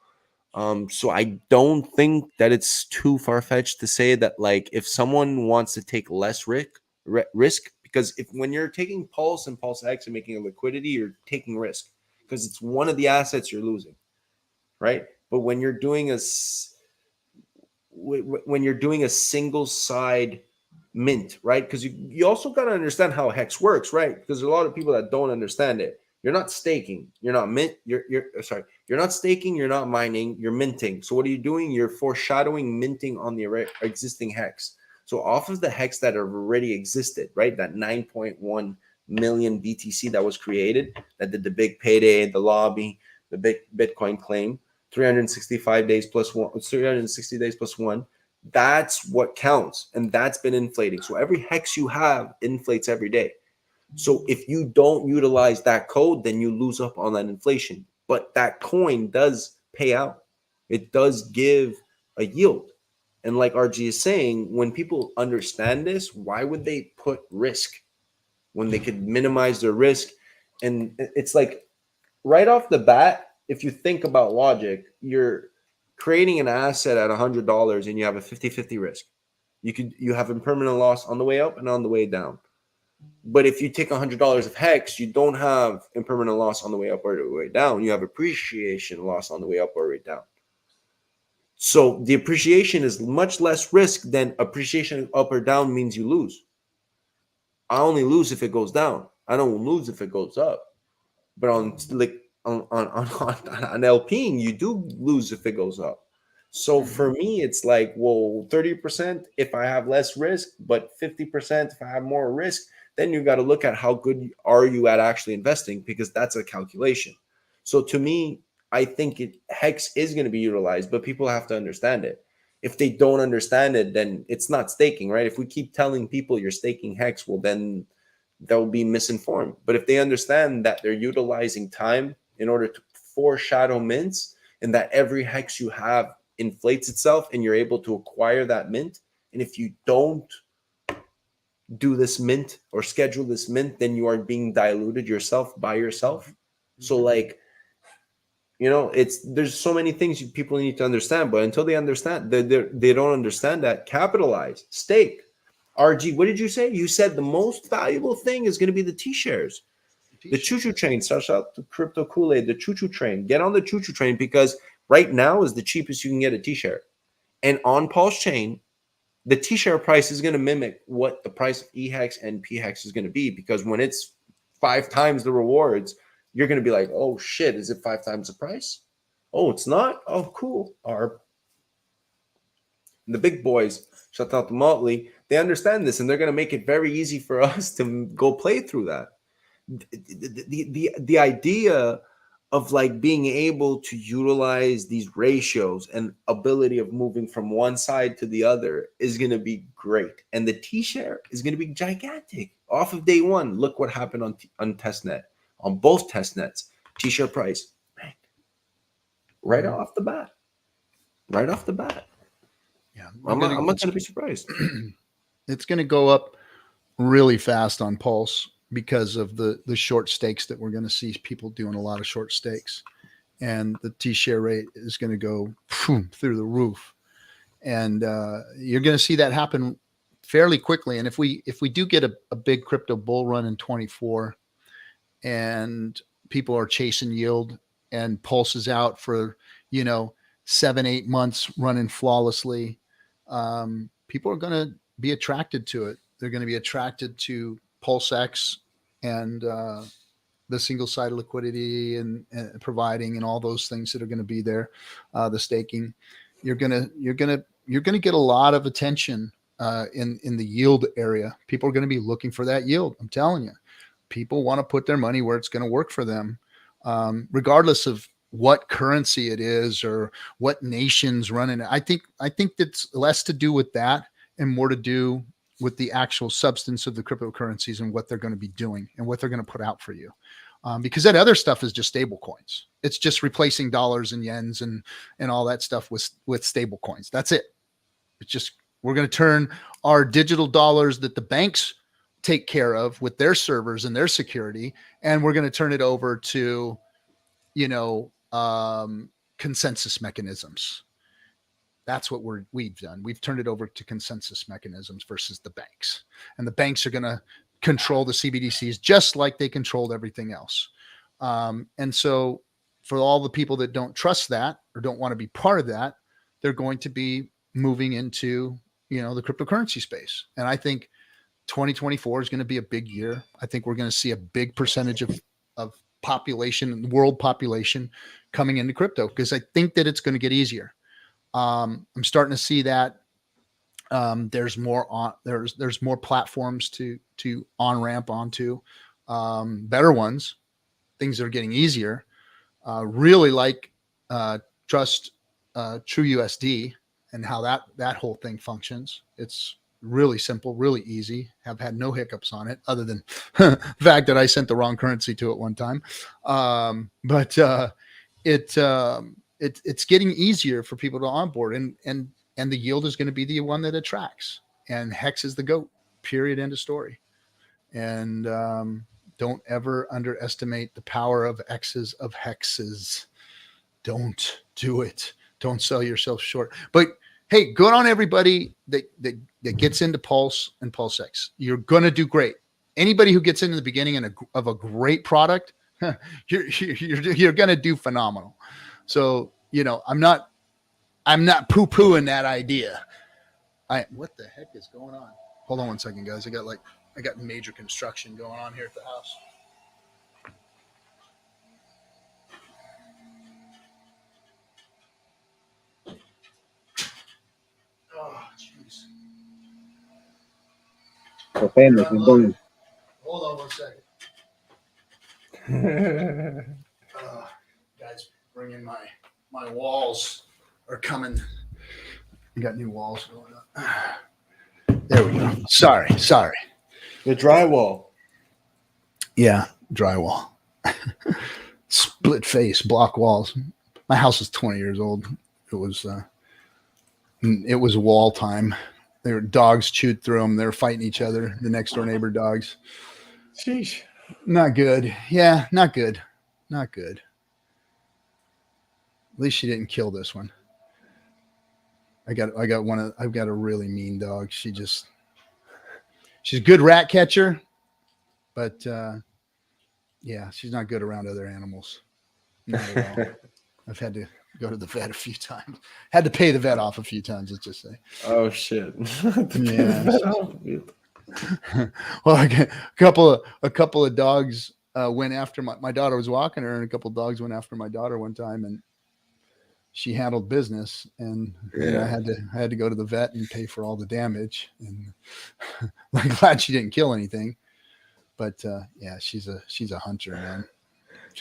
So I don't think that it's too far-fetched to say that if someone wants to take less risk, because when you're taking Pulse and Pulse X and making a liquidity, you're taking risk because it's one of the assets you're losing, right? But when you're doing a single side mint, right? Because you also got to understand how Hex works, right? Because there's a lot of people that don't understand it. You're not staking, you're not you're not staking, you're not mining, you're minting. So what are you doing? You're foreshadowing minting on the existing Hex. So off of the Hex that have already existed, right? That 9.1 million BTC that was created, that did the big payday, the lobby, the big Bitcoin claim, 365 days plus 360 days plus 1. That's what counts, and that's been inflating. So every Hex you have inflates every day. So if you don't utilize that code, then you lose up on that inflation. But that coin does pay out. It does give a yield. And like RG is saying, when people understand this, why would they put risk when they could minimize their risk? And it's right off the bat, if you think about logic, you're creating an asset at $100 and you have a 50-50 risk. You have impermanent loss on the way up and on the way down. But if you take $100 of hex, you don't have impermanent loss on the way up or the way down. You have appreciation loss on the way up or way down. So the appreciation is much less risk than appreciation up or down means you lose. I only lose if it goes down. I don't lose if it goes up. But on LPing, you do lose if it goes up. So for me, it's like, well, 30% if I have less risk, but 50% if I have more risk, then you got to look at how good are you at actually investing, because that's a calculation. So to me, I think hex is going to be utilized, but people have to understand it. If they don't understand it, then it's not staking, right? If we keep telling people you're staking hex, well, then they'll be misinformed. But if they understand that they're utilizing time in order to foreshadow mints, and that every hex you have inflates itself and you're able to acquire that mint, and if you don't do this mint or schedule this mint, then you are being diluted yourself by yourself. So like, there's so many things people need to understand, but until they understand, they don't understand that. Capitalize, stake. RG, what did you say? You said the most valuable thing is going to be the T-shares. The choo-choo train. Shout out to Crypto Kool-Aid, the choo-choo train. Get on the choo-choo train, because right now is the cheapest you can get a T-share. And on PulseChain, the T-share price is going to mimic what the price of E-hex and P-hex is going to be, because when it's 5 times the rewards, you're going to be like, oh shit, is it 5 times the price? Oh, it's not? Oh, cool. The big boys, shout out to Motley, they understand this, and they're going to make it very easy for us to go play through that. The idea of like being able to utilize these ratios and ability of moving from one side to the other is going to be great. And the T-share is going to be gigantic off of day one. Look what happened on testnet, on both testnets. T-share price, right off the bat. Yeah, I'm not going to be surprised. It's going to go up really fast on Pulse because of the short stakes that we're going to see people doing a lot of short stakes, and the T-share rate is going to go through the roof, and you're going to see that happen fairly quickly. And if we do get a big crypto bull run in 24, and people are chasing yield, and Pulse is out for 7-8 months running flawlessly, people are going to be attracted to it. They're going to be attracted to PulseX and the single-sided liquidity and providing and all those things that are going to be there. The staking, you're gonna get a lot of attention in the yield area. People are going to be looking for that yield. I'm telling you, people want to put their money where it's going to work for them, regardless of what currency it is or what nation's running it. I think that's less to do with that and more to do with the actual substance of the cryptocurrencies and what they're going to be doing and what they're going to put out for you. Because that other stuff is just stable coins. It's just replacing dollars and yens and all that stuff with stable coins. That's it. It's just, we're going to turn our digital dollars that the banks take care of with their servers and their security, and we're going to turn it over to, consensus mechanisms. That's what we've done. We've turned it over to consensus mechanisms versus the banks. And the banks are going to control the CBDCs just like they controlled everything else. And so for all the people that don't trust that or don't want to be part of that, they're going to be moving into, the cryptocurrency space. And I think 2024 is going to be a big year. I think we're going to see a big percentage of population, world population, coming into crypto, because I think that it's going to get easier. I'm starting to see that there's more platforms to on ramp onto, better ones, things that are getting easier. Really like Trust TrueUSD and how that whole thing functions. It's really simple, really easy. Have had no hiccups on it, other than the fact that I sent the wrong currency to it one time. But it's getting easier for people to onboard, and the yield is going to be the one that attracts. And Hex is the GOAT. Period. End of story. And don't ever underestimate the power of X's of hexes. Don't do it. Don't sell yourself short. But hey, good on everybody that gets into Pulse and PulseX. You're going to do great. anybody who gets into the beginning of a great product, you're going to do phenomenal. So, I'm not poo-pooing that idea. What the heck is going on? Hold on one second, guys. I got major construction going on here at the house. Oh, jeez. So famous. I'm going. Hold on one second. Guys, bring in my walls are coming. We got new walls going up. There we go. Sorry. The drywall. Yeah, drywall. Split face, block walls. My house is 20 years old. It was wall time. There were dogs chewed through them. They were fighting each other. The next door neighbor dogs. Sheesh. Not good. Yeah, not good. Not good. At least she didn't kill this one. I've got a really mean dog. She's a good rat catcher, but yeah, she's not good around other animals. Not at all. I've had to go to the vet a few times. Had to pay the vet off a few times, let's just say. Oh shit. Yeah. Well, a couple of dogs went after my daughter was walking her, and a couple of dogs went after my daughter one time, and she handled business, and I had to go to the vet and pay for all the damage. And I'm glad she didn't kill anything, but yeah, she's a hunter, man.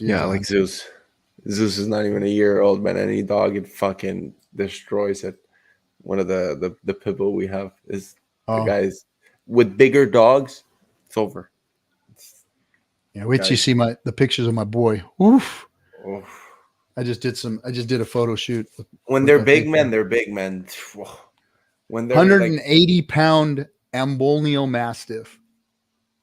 Like Zeus. Zeus is not even a year old, man. Any dog it fucking destroys it. One of the pit bull we have is the guys with bigger dogs. It's over. Yeah, wait till you see the pictures of my boy. Oof. Oof. I just did a photo shoot. When they're big men, they're big men. When they're 180-pound Ambolneo Mastiff.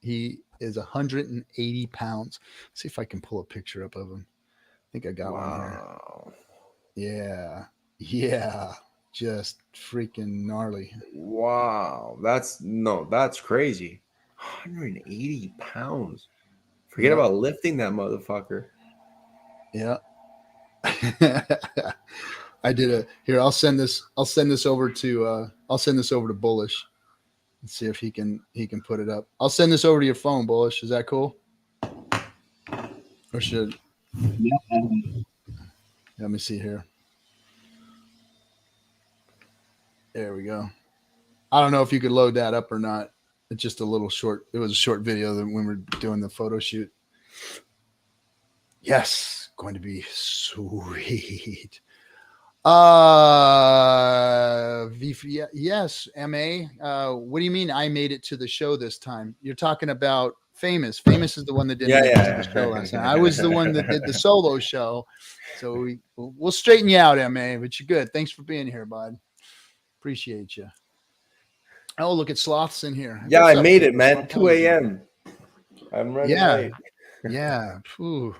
He is 180 pounds. Let's see if I can pull a picture up of him. I think I got one here. Yeah. Just freaking gnarly. Wow. That's crazy. 180 pounds. Forget about lifting that motherfucker. Yeah. I did here. I'll send this over to Bullish and see if he can put it up. I'll send this over to your phone, Bullish. Is that cool? Or should? Yeah. Let me see here. There we go. I don't know if you could load that up or not. It's just a little short. It was a short video when we were doing the photo shoot. Yes, going to be sweet. Yes, MA. What do you mean I made it to the show this time? You're talking about Phamous. Phamous is the one that didn't make it to the show last time. I was the one that did the solo show. So we'll straighten you out, MA, but you're good. Thanks for being here, bud. Appreciate you. Oh, look at Sloth's in here. Yeah, I made it, man. 2 a.m. I'm ready. Yeah. Ooh.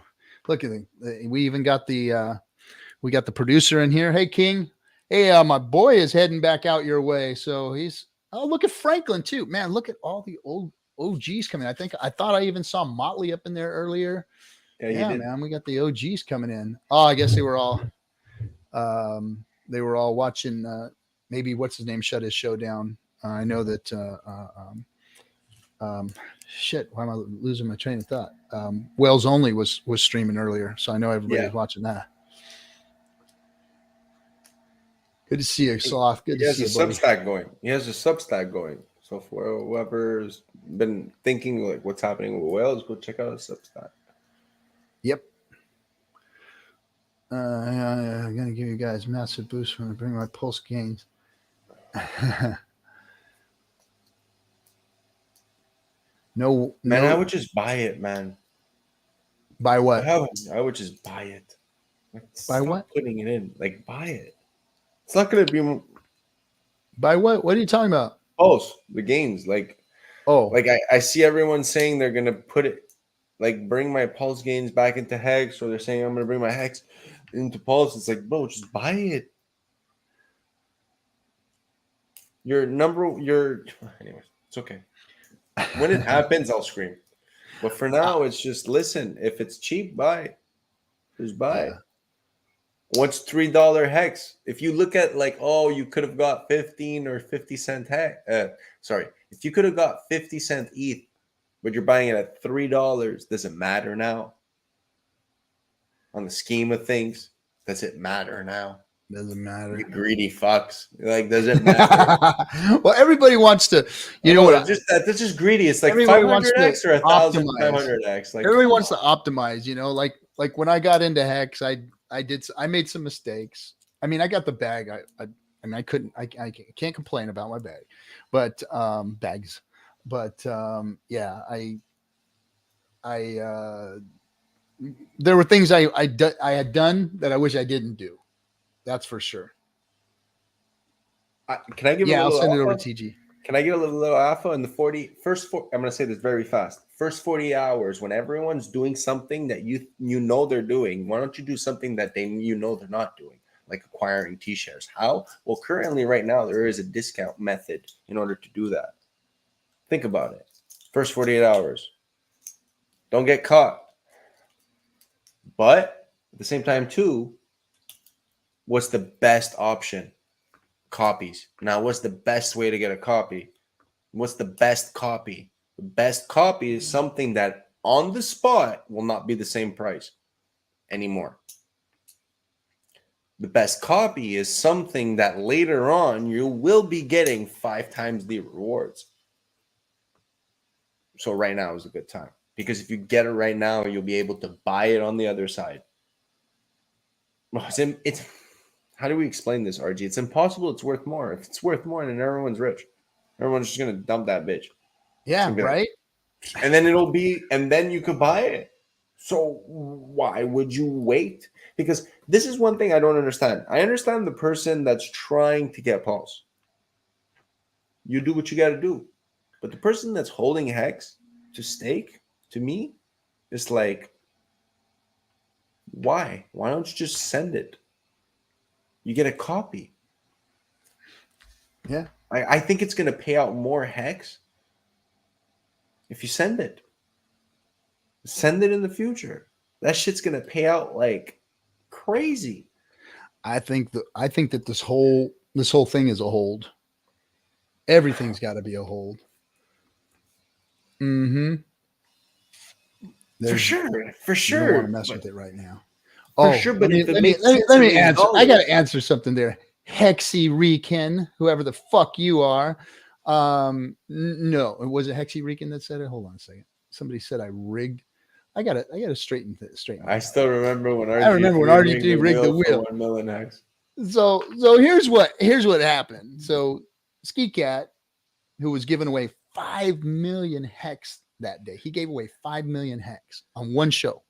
Look at it. We even got the producer in here. Hey, King. Hey, my boy is heading back out your way. So look at Franklin too, man. Look at all the old OGs coming. I thought I even saw Motley up in there earlier. Yeah, man. We got the OGs coming in. Oh, I guess they were all watching. Maybe what's his name shut his show down. I know that. Shit. Why am I losing my train of thought? Wales Only was streaming earlier, so I know everybody was watching that. Good to see you, Sloth. Good to see you, buddy. He has a Substack going. So for whoever's been thinking like what's happening with Wales, go check out his Substack. Yep. I'm gonna give you guys massive boost when I bring my pulse gains. No, man, I would just buy it, man. Buy what? I would just buy it. Buy what? Putting it in, like buy it. It's not gonna be. Buy what? What are you talking about? Pulse, the gains, like. Oh, like I see everyone saying they're gonna put it, like bring my Pulse gains back into Hex, or they're saying I'm gonna bring my Hex into Pulse. It's like, bro, just buy it. Anyways, it's okay. When it happens, I'll scream. But for now, it's just listen. If it's cheap, buy. Just buy. Yeah. What's $3 hex? If you look at like, oh, you could have got 15 or 50 cent hex. If you could have got 50 cent ETH, but you're buying it at $3, does it matter now? On the scheme of things, does it matter now? Doesn't matter. You greedy fucks. Like, does it matter? Well, everybody wants to, that's just greedy. It's like everybody wants 500x to or optimize. 1,500x. Like, everybody wants to optimize, like when I got into Hex, I made some mistakes. I mean, I got the bag. I can't complain about my bag, but bags. But yeah, there were things I had done that I wish I didn't do. That's for sure. Can I give? Yeah, a I'll little send it alpha? over to TG. Can I get a little alpha in the I'm going to say this very fast. First 40 hours, when everyone's doing something that you know they're doing, why don't you do something that they're not doing, like acquiring T-shares? How? Well, currently, right now, there is a discount method in order to do that. Think about it. First 48 hours. Don't get caught. But at the same time, too, what's the best option? Copies. Now, what's the best way to get a copy? What's the best copy? The best copy is something that on the spot will not be the same price anymore. The best copy is something that later on you will be getting 5 times the rewards. So right now is a good time, because if you get it right now, you'll be able to buy it on the other side. It's how do we explain this, RG? It's impossible. It's worth more. If it's worth more, then everyone's rich. Everyone's just gonna dump that bitch. Yeah, right. And then and then you could buy it. So why would you wait? Because this is one thing I don't understand. I understand the person that's trying to get Pulse. You do what you got to do. But the person that's holding Hex to stake, to me, is like, why? Why don't you just send it? You get a copy. Yeah. I think it's going to pay out more Hex if you send it. Send it in the future. That shit's going to pay out like crazy. I think that this whole thing is a hold. Everything's got to be a hold. Mm-hmm. For sure. You don't want to mess with it right now. For sure, but let me answer. I got to answer something there. Hexy Rican, whoever the fuck you are. No, was it Hexy Rican that said it? Hold on a second. Somebody said I rigged. I got to straighten. I still remember when RG3 rigged the wheel. 1 million Hex. So here's what happened. So Ski Cat, who was giving away 5 million Hex that day, he gave away 5 million Hex on one show,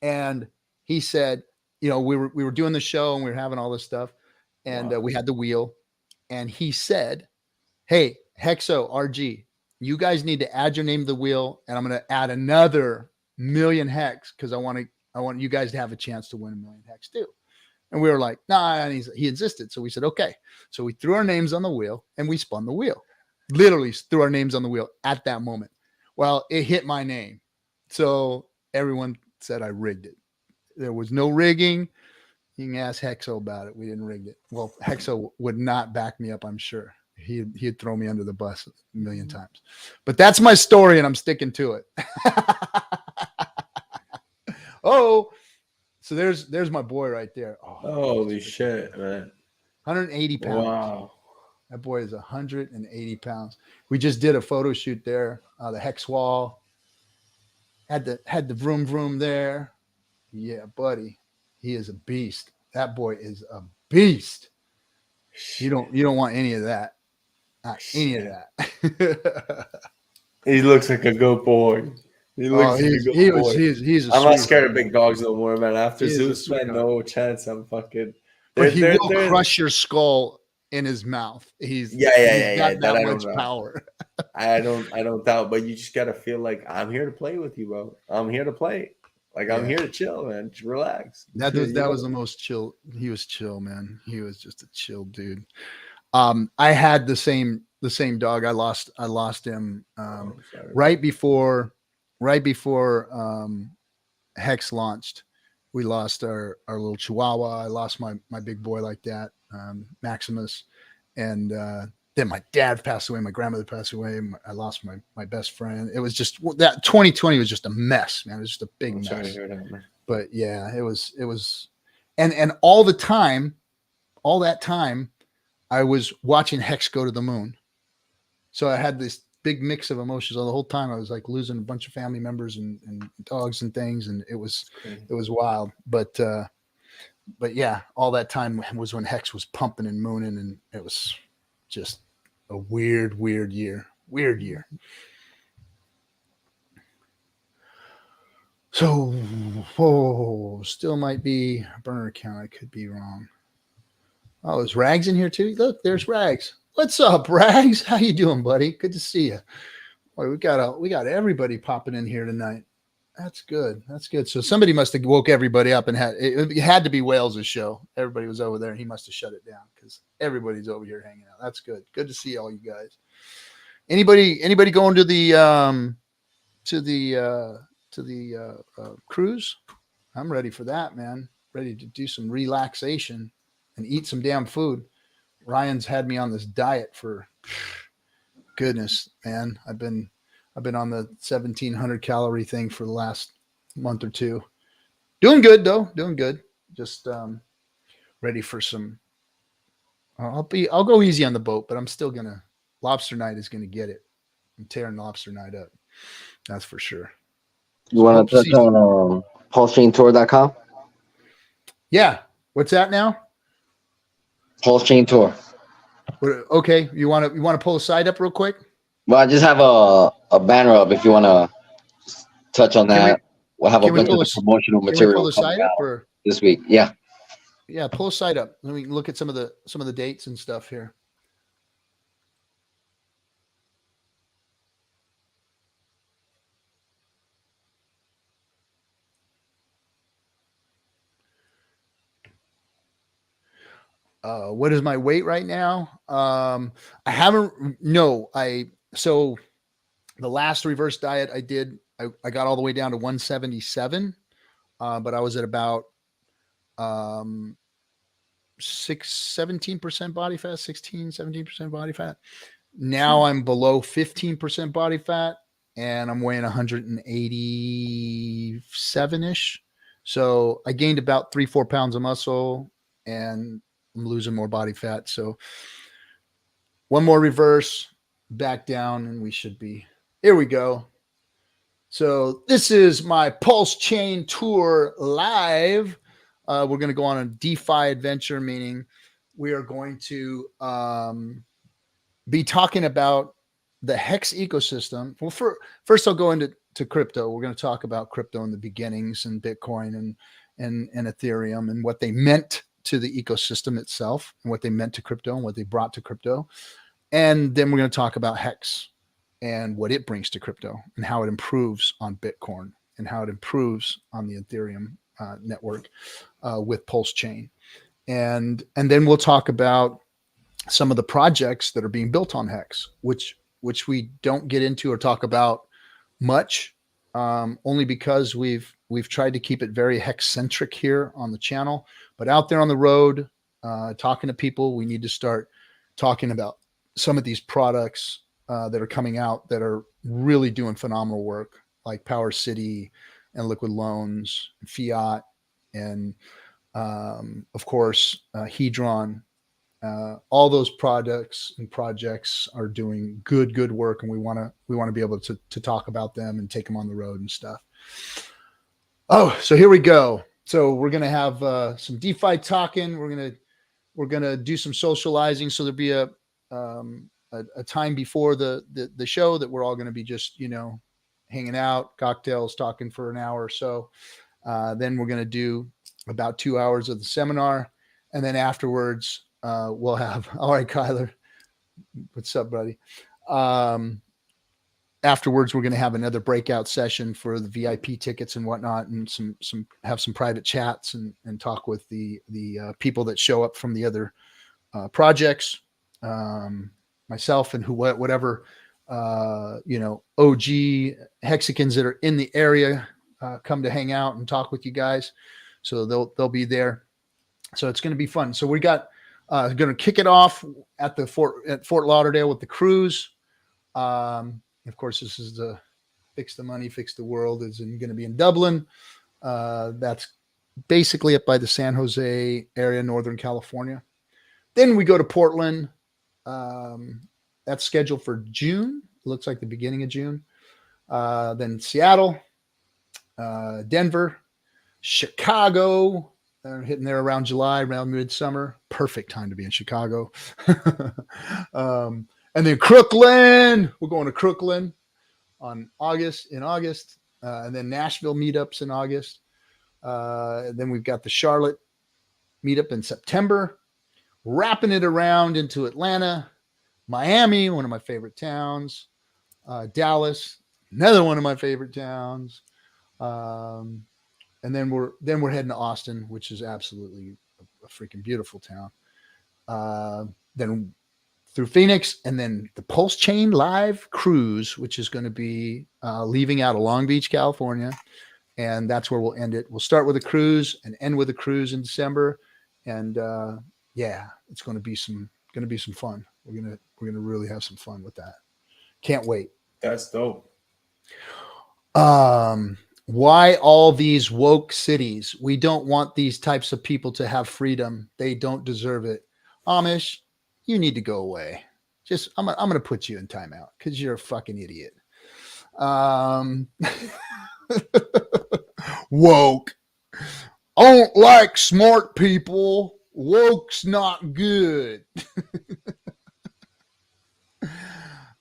and he said, we were doing the show and we were having all this stuff, and we had the wheel, and he said, "Hey, Hexo RG, you guys need to add your name to the wheel, and I'm going to add another million Hex because I want you guys to have a chance to win 1 million Hex too." And we were like, "Nah," and he insisted. So we said, "Okay." So we threw our names on the wheel and we spun the wheel. Literally threw our names on the wheel at that moment. Well, it hit my name. So everyone said I rigged it. There was no rigging. You can ask Hexo about it. We didn't rig it. Well, Hexo would not back me up, I'm sure. He'd throw me under the bus a million times. But that's my story, and I'm sticking to it. Oh, so there's my boy right there. Oh, holy shit, man. 180 pounds. Wow. That boy is 180 pounds. We just did a photo shoot there. The Hex wall. Had the vroom vroom there. Yeah, buddy. He is a beast. That boy is a beast. You don't want any of that. Not any of that. He looks like a good boy. He looks like a good boy. He's I'm not scared of big dogs no more, man. After Zeus, man, no chance. I'm fucking. But he will crush your skull in his mouth. He's got that much power. I don't doubt, but you just gotta feel like I'm here to play with you, bro. I'm here to play. Like I'm here to chill, man. Just relax. That was the most chill. He was chill, man. He was just a chill dude. I had the same the same dog. I lost him right before Hex launched. We lost our little Chihuahua. I lost my big boy like that, Maximus, and then my dad passed away. My grandmother passed away. I lost my best friend. It was just that 2020 was just a mess, man. It was just a big mess. Sorry to hear that, man. But yeah, it was, and all that time, I was watching Hex go to the moon. So I had this big mix of emotions all the whole time. I was like losing a bunch of family members and dogs and things, and it was wild. But yeah, all that time was when Hex was pumping and mooning, and it was just a weird year. So, still might be a burner account. I could be wrong. Oh, is Rags in here too? Look, there's Rags. What's up, Rags? How you doing, buddy? Good to see you. Boy, we got everybody popping in here tonight. That's good. So somebody must have woke everybody up and it had to be Wales' show. Everybody was over there, and he must have shut it down because everybody's over here hanging out. That's good. Good to see all you guys. Anybody going to the cruise? I'm ready for that, man. Ready to do some relaxation and eat some damn food. Ryan's had me on this diet for goodness, man. I've been on the 1,700 calorie thing for the last month or two. Doing good though. Doing good. Just ready for some. I'll go easy on the boat, but I'm still gonna. Lobster night is gonna get it. I'm tearing lobster night up. That's for sure. You want to touch on PulseChainTour.com? Yeah. What's that now? PulseChain Tour. Okay. You want to pull a site up real quick? Well, I just have a banner up if you want to touch on that. We'll have a bunch of promotional material pull the site up or? This week. Yeah. Yeah, pull a site up. Let me look at some of the dates and stuff here. What is my weight right now? So the last reverse diet I did, I got all the way down to 177, but I was at about 17% body fat, 17% body fat. Now I'm below 15% body fat, and I'm weighing 187-ish. So I gained about 3-4 pounds of muscle, and I'm losing more body fat. So one more reverse, back down, and we should be. Here we go. So this is my PulseChain Tour live. We're going to go on a DeFi adventure, meaning we are going to be talking about the Hex ecosystem. Well, first I'll go into crypto. We're going to talk about crypto in the beginnings and Bitcoin and Ethereum and what they meant to the ecosystem itself and what they meant to crypto and what they brought to crypto. And then we're going to talk about Hex and what it brings to crypto and how it improves on Bitcoin and how it improves on the Ethereum network with PulseChain. And then we'll talk about some of the projects that are being built on Hex, which we don't get into or talk about much, only because we've tried to keep it very Hex-centric here on the channel. But out there on the road, talking to people, we need to start talking about some of these products that are coming out that are really doing phenomenal work, like Power City and Liquid Loans, Fiat, and of course, Hedron. All those products and projects are doing good work, and we want to be able to talk about them and take them on the road and stuff. Oh, so here we go. So we're gonna have some DeFi talking. We're gonna do some socializing. So there'll be a time before the show that we're all gonna be just hanging out, cocktails, talking for an hour or so. Then we're gonna do about 2 hours of the seminar, and then afterwards we'll have. All right, Kyler, what's up, buddy? Afterwards, we're going to have another breakout session for the VIP tickets and whatnot, and have some private chats and talk with the people that show up from the other projects. myself and whatever OG Hexicans that are in the area come to hang out and talk with you guys. So they'll be there. So it's going to be fun. So we got going to kick it off at Fort Lauderdale with the cruise. Of course, this is the Fix the Money, Fix the World is going to be in Dublin. That's basically up by the San Jose area, Northern California. Then we go to Portland. That's scheduled for June. It looks like the beginning of June. Then Seattle, Denver, Chicago. Hitting there around July, around midsummer. Perfect time to be in Chicago. And then Crooklyn. We're going to Crooklyn in August. And then Nashville meetups in August. Then we've got the Charlotte meetup in September. Wrapping it around into Atlanta, Miami, one of my favorite towns, Dallas, another one of my favorite towns. And then we're heading to Austin, which is absolutely a freaking beautiful town. Then through Phoenix, and then the PulseChain Live cruise, which is going to be leaving out of Long Beach, California, and that's where we'll end it. We'll start with a cruise and end with a cruise in December, and it's going to be some fun. We're gonna really have some fun with that. Can't wait. That's dope. Why all these woke cities? We don't want these types of people to have freedom. They don't deserve it. Amish, you need to go away. I'm going to put you in timeout because you're a fucking idiot. Woke. I don't like smart people. Woke's not good.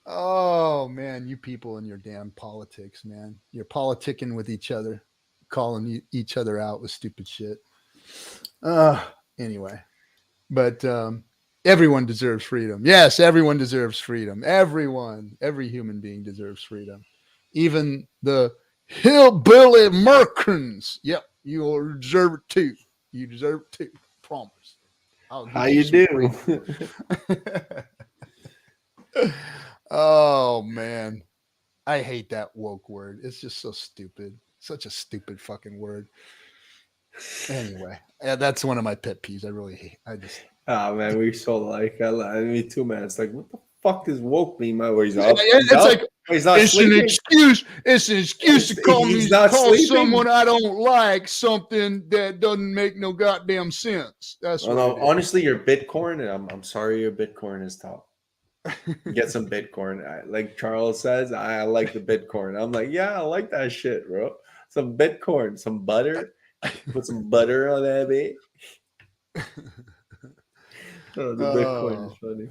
Oh man, you people and your damn politics, man. You're politicking with each other, calling each other out with stupid shit. Anyway, but everyone deserves freedom. Yes, everyone deserves freedom. Every human being deserves freedom. Even the hillbilly Americans. Yep, you deserve it too. You deserve it too. Promise. How you do? Oh man, I hate that woke word. It's just so stupid. Such a stupid fucking word. Anyway, that's one of my pet peeves. I really hate. Man, we so like. Me too, man. It's like, what the fuck does woke mean? He's an excuse. It's an excuse to call someone I don't like something that doesn't make no goddamn sense. That's honestly, your Bitcoin. I'm sorry, your Bitcoin is top. Get some Bitcoin. Like Charles says, I like the Bitcoin. I'm like, yeah, I like that shit, bro. Some Bitcoin, some butter. Put some butter on that, babe. The Bitcoin is funny.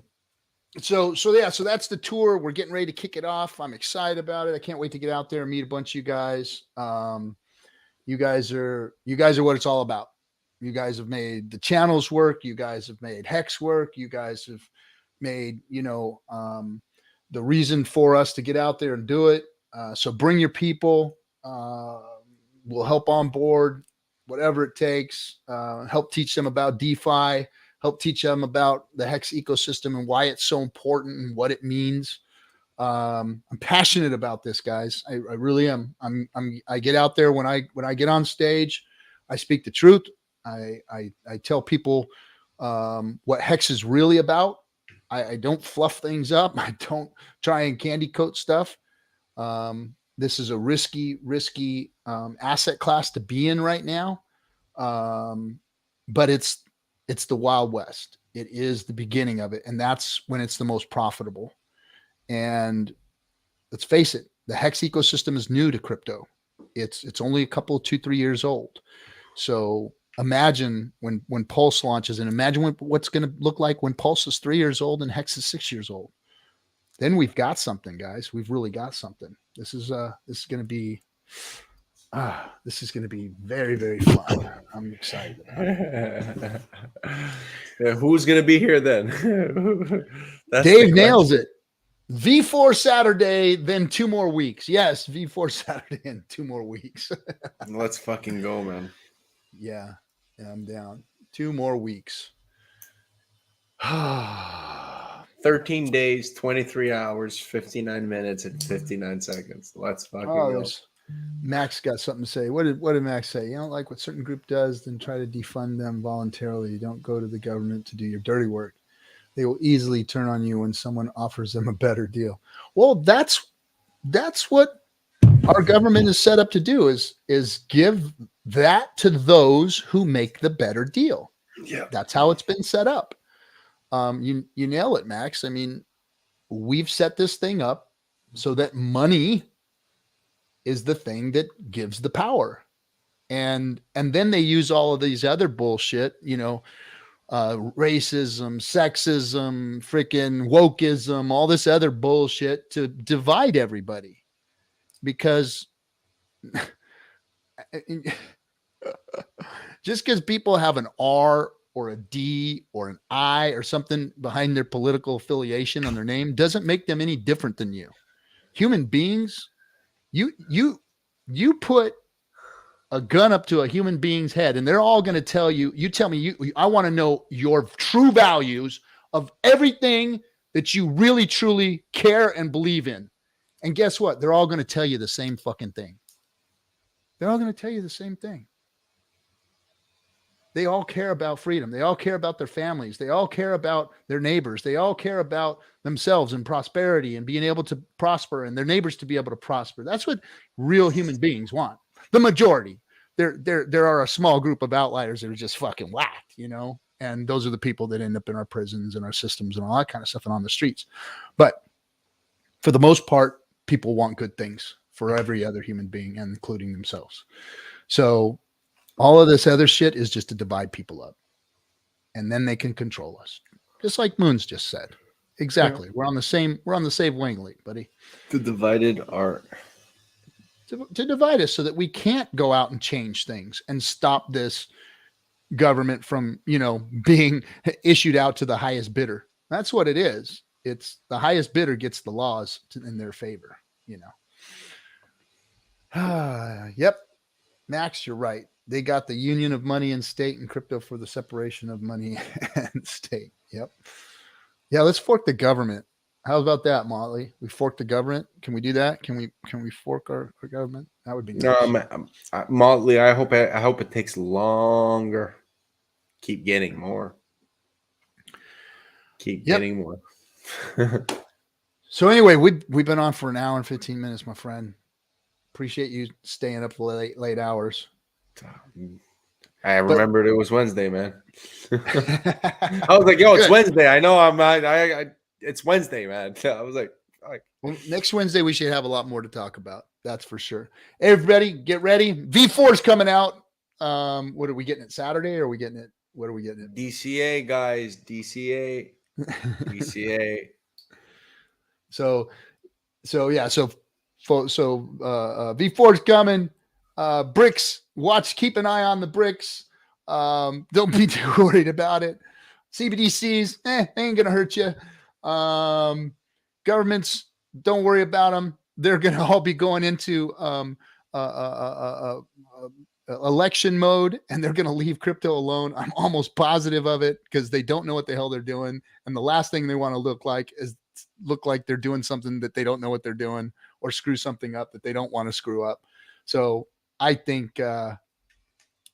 So that's the tour. We're getting ready to kick it off. I'm excited about it. I can't wait to get out there and meet a bunch of you guys. You guys are what it's all about. You guys have made the channels work. You guys have made Hex work. You guys have made, the reason for us to get out there and do it. So bring your people. We'll help on board, whatever it takes. Help teach them about DeFi. Help teach them about the Hex ecosystem and why it's so important and what it means. I'm passionate about this, guys. I really am. I get out there when I get on stage, I speak the truth. I tell people what Hex is really about. I don't fluff things up. I don't try and candy coat stuff. This is a risky asset class to be in right now. But it's the Wild West. It is the beginning of it. And that's when it's the most profitable. And let's face it, the Hex ecosystem is new to crypto. It's only a couple, 2-3 years old. So imagine when Pulse launches, and imagine what's going to look like when Pulse is 3 years old and Hex is 6 years old. Then we've got something, guys. We've really got something. This is going to be very, very fun. I'm excited about it. Yeah, who's going to be here then? Dave nails it. V4 Saturday, then 2 more weeks. Yes, V4 Saturday and 2 more weeks. Let's fucking go, man. Yeah, I'm down. 2 more weeks. 13 days, 23 hours, 59 minutes, and 59 seconds. Let's fucking go. Max got something to say. What did Max say? You don't like what certain group does, then try to defund them voluntarily. You don't go to the government to do your dirty work. They will easily turn on you when someone offers them a better deal. Well, that's what our government is set up to do, is give that to those who make the better deal. Yeah. That's how it's been set up. You nail it, Max. I mean, we've set this thing up so that money is the thing that gives the power. And then they use all of these other bullshit, racism, sexism, freaking wokeism, all this other bullshit to divide everybody. Because just because people have an R or a D or an I or something behind their political affiliation on their name doesn't make them any different than you. Human beings, you put a gun up to a human being's head and they're all going to tell you, I want to know your true values of everything that you really, truly care and believe in. And guess what? They're all going to tell you the same fucking thing. They're all going to tell you the same thing. They all care about freedom. They all care about their families. They all care about their neighbors. They all care about themselves and prosperity and being able to prosper and their neighbors to be able to prosper. That's what real human beings want. The majority. There are a small group of outliers that are just fucking whacked, and those are the people that end up in our prisons and our systems and all that kind of stuff and on the streets. But for the most part, people want good things for every other human being, including themselves. So all of this other shit is just to divide people up, and then they can control us, just like Moons just said. Exactly. Yeah. We're on the same wavelength, buddy. The divided art. To divide us so that we can't go out and change things and stop this government from, being issued out to the highest bidder. That's what it is. It's the highest bidder gets the laws in their favor, Yep. Max, you're right. They got the union of money and state and crypto for the separation of money and state. Yep. Yeah. Let's fork the government. How about that, Motley? We fork the government. Can we do that? Can we fork our government? That would be nice. Motley, I hope it takes longer. Keep getting more. Getting more. So anyway, we've been on for an hour and 15 minutes, my friend. Appreciate you staying up late hours. I remembered it was Wednesday, man. I was like, yo, it's Wednesday. I know it's Wednesday, man. I was like, well, next Wednesday we should have a lot more to talk about. That's for sure. Everybody get ready. V4 is coming out. What are we getting it Saturday? Or are we getting it? What are we getting it? DCA, guys. DCA. So V4 is coming. Bricks, keep an eye on the bricks. Don't be too worried about it. CBDCs, ain't gonna hurt you. Governments, don't worry about them. They're gonna all be going into election mode, and they're gonna leave crypto alone. I'm almost positive of it because they don't know what the hell they're doing, and the last thing they want to look like they're doing something that they don't know what they're doing, or screw something up that they don't want to screw up. So I think,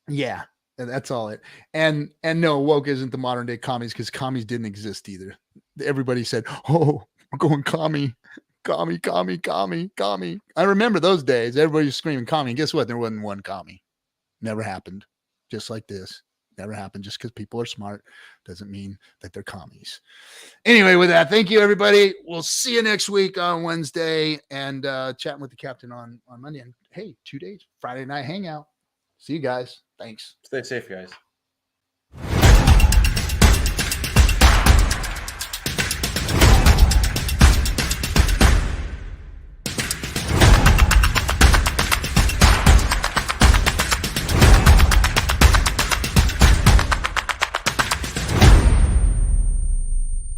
yeah, that's all it. And no, woke isn't the modern day commies, because commies didn't exist either. Everybody said, "Oh, we're going commie. I remember those days. Everybody was screaming commie. And guess what? There wasn't one commie. Never happened. Just like this. Never happened. Just because people are smart doesn't mean that they're commies. Anyway, with that, thank you, everybody. We'll see you next week on Wednesday, and chatting with the captain on Monday. And hey, 2 days, Friday night hangout. See you guys. Thanks. Stay safe, guys.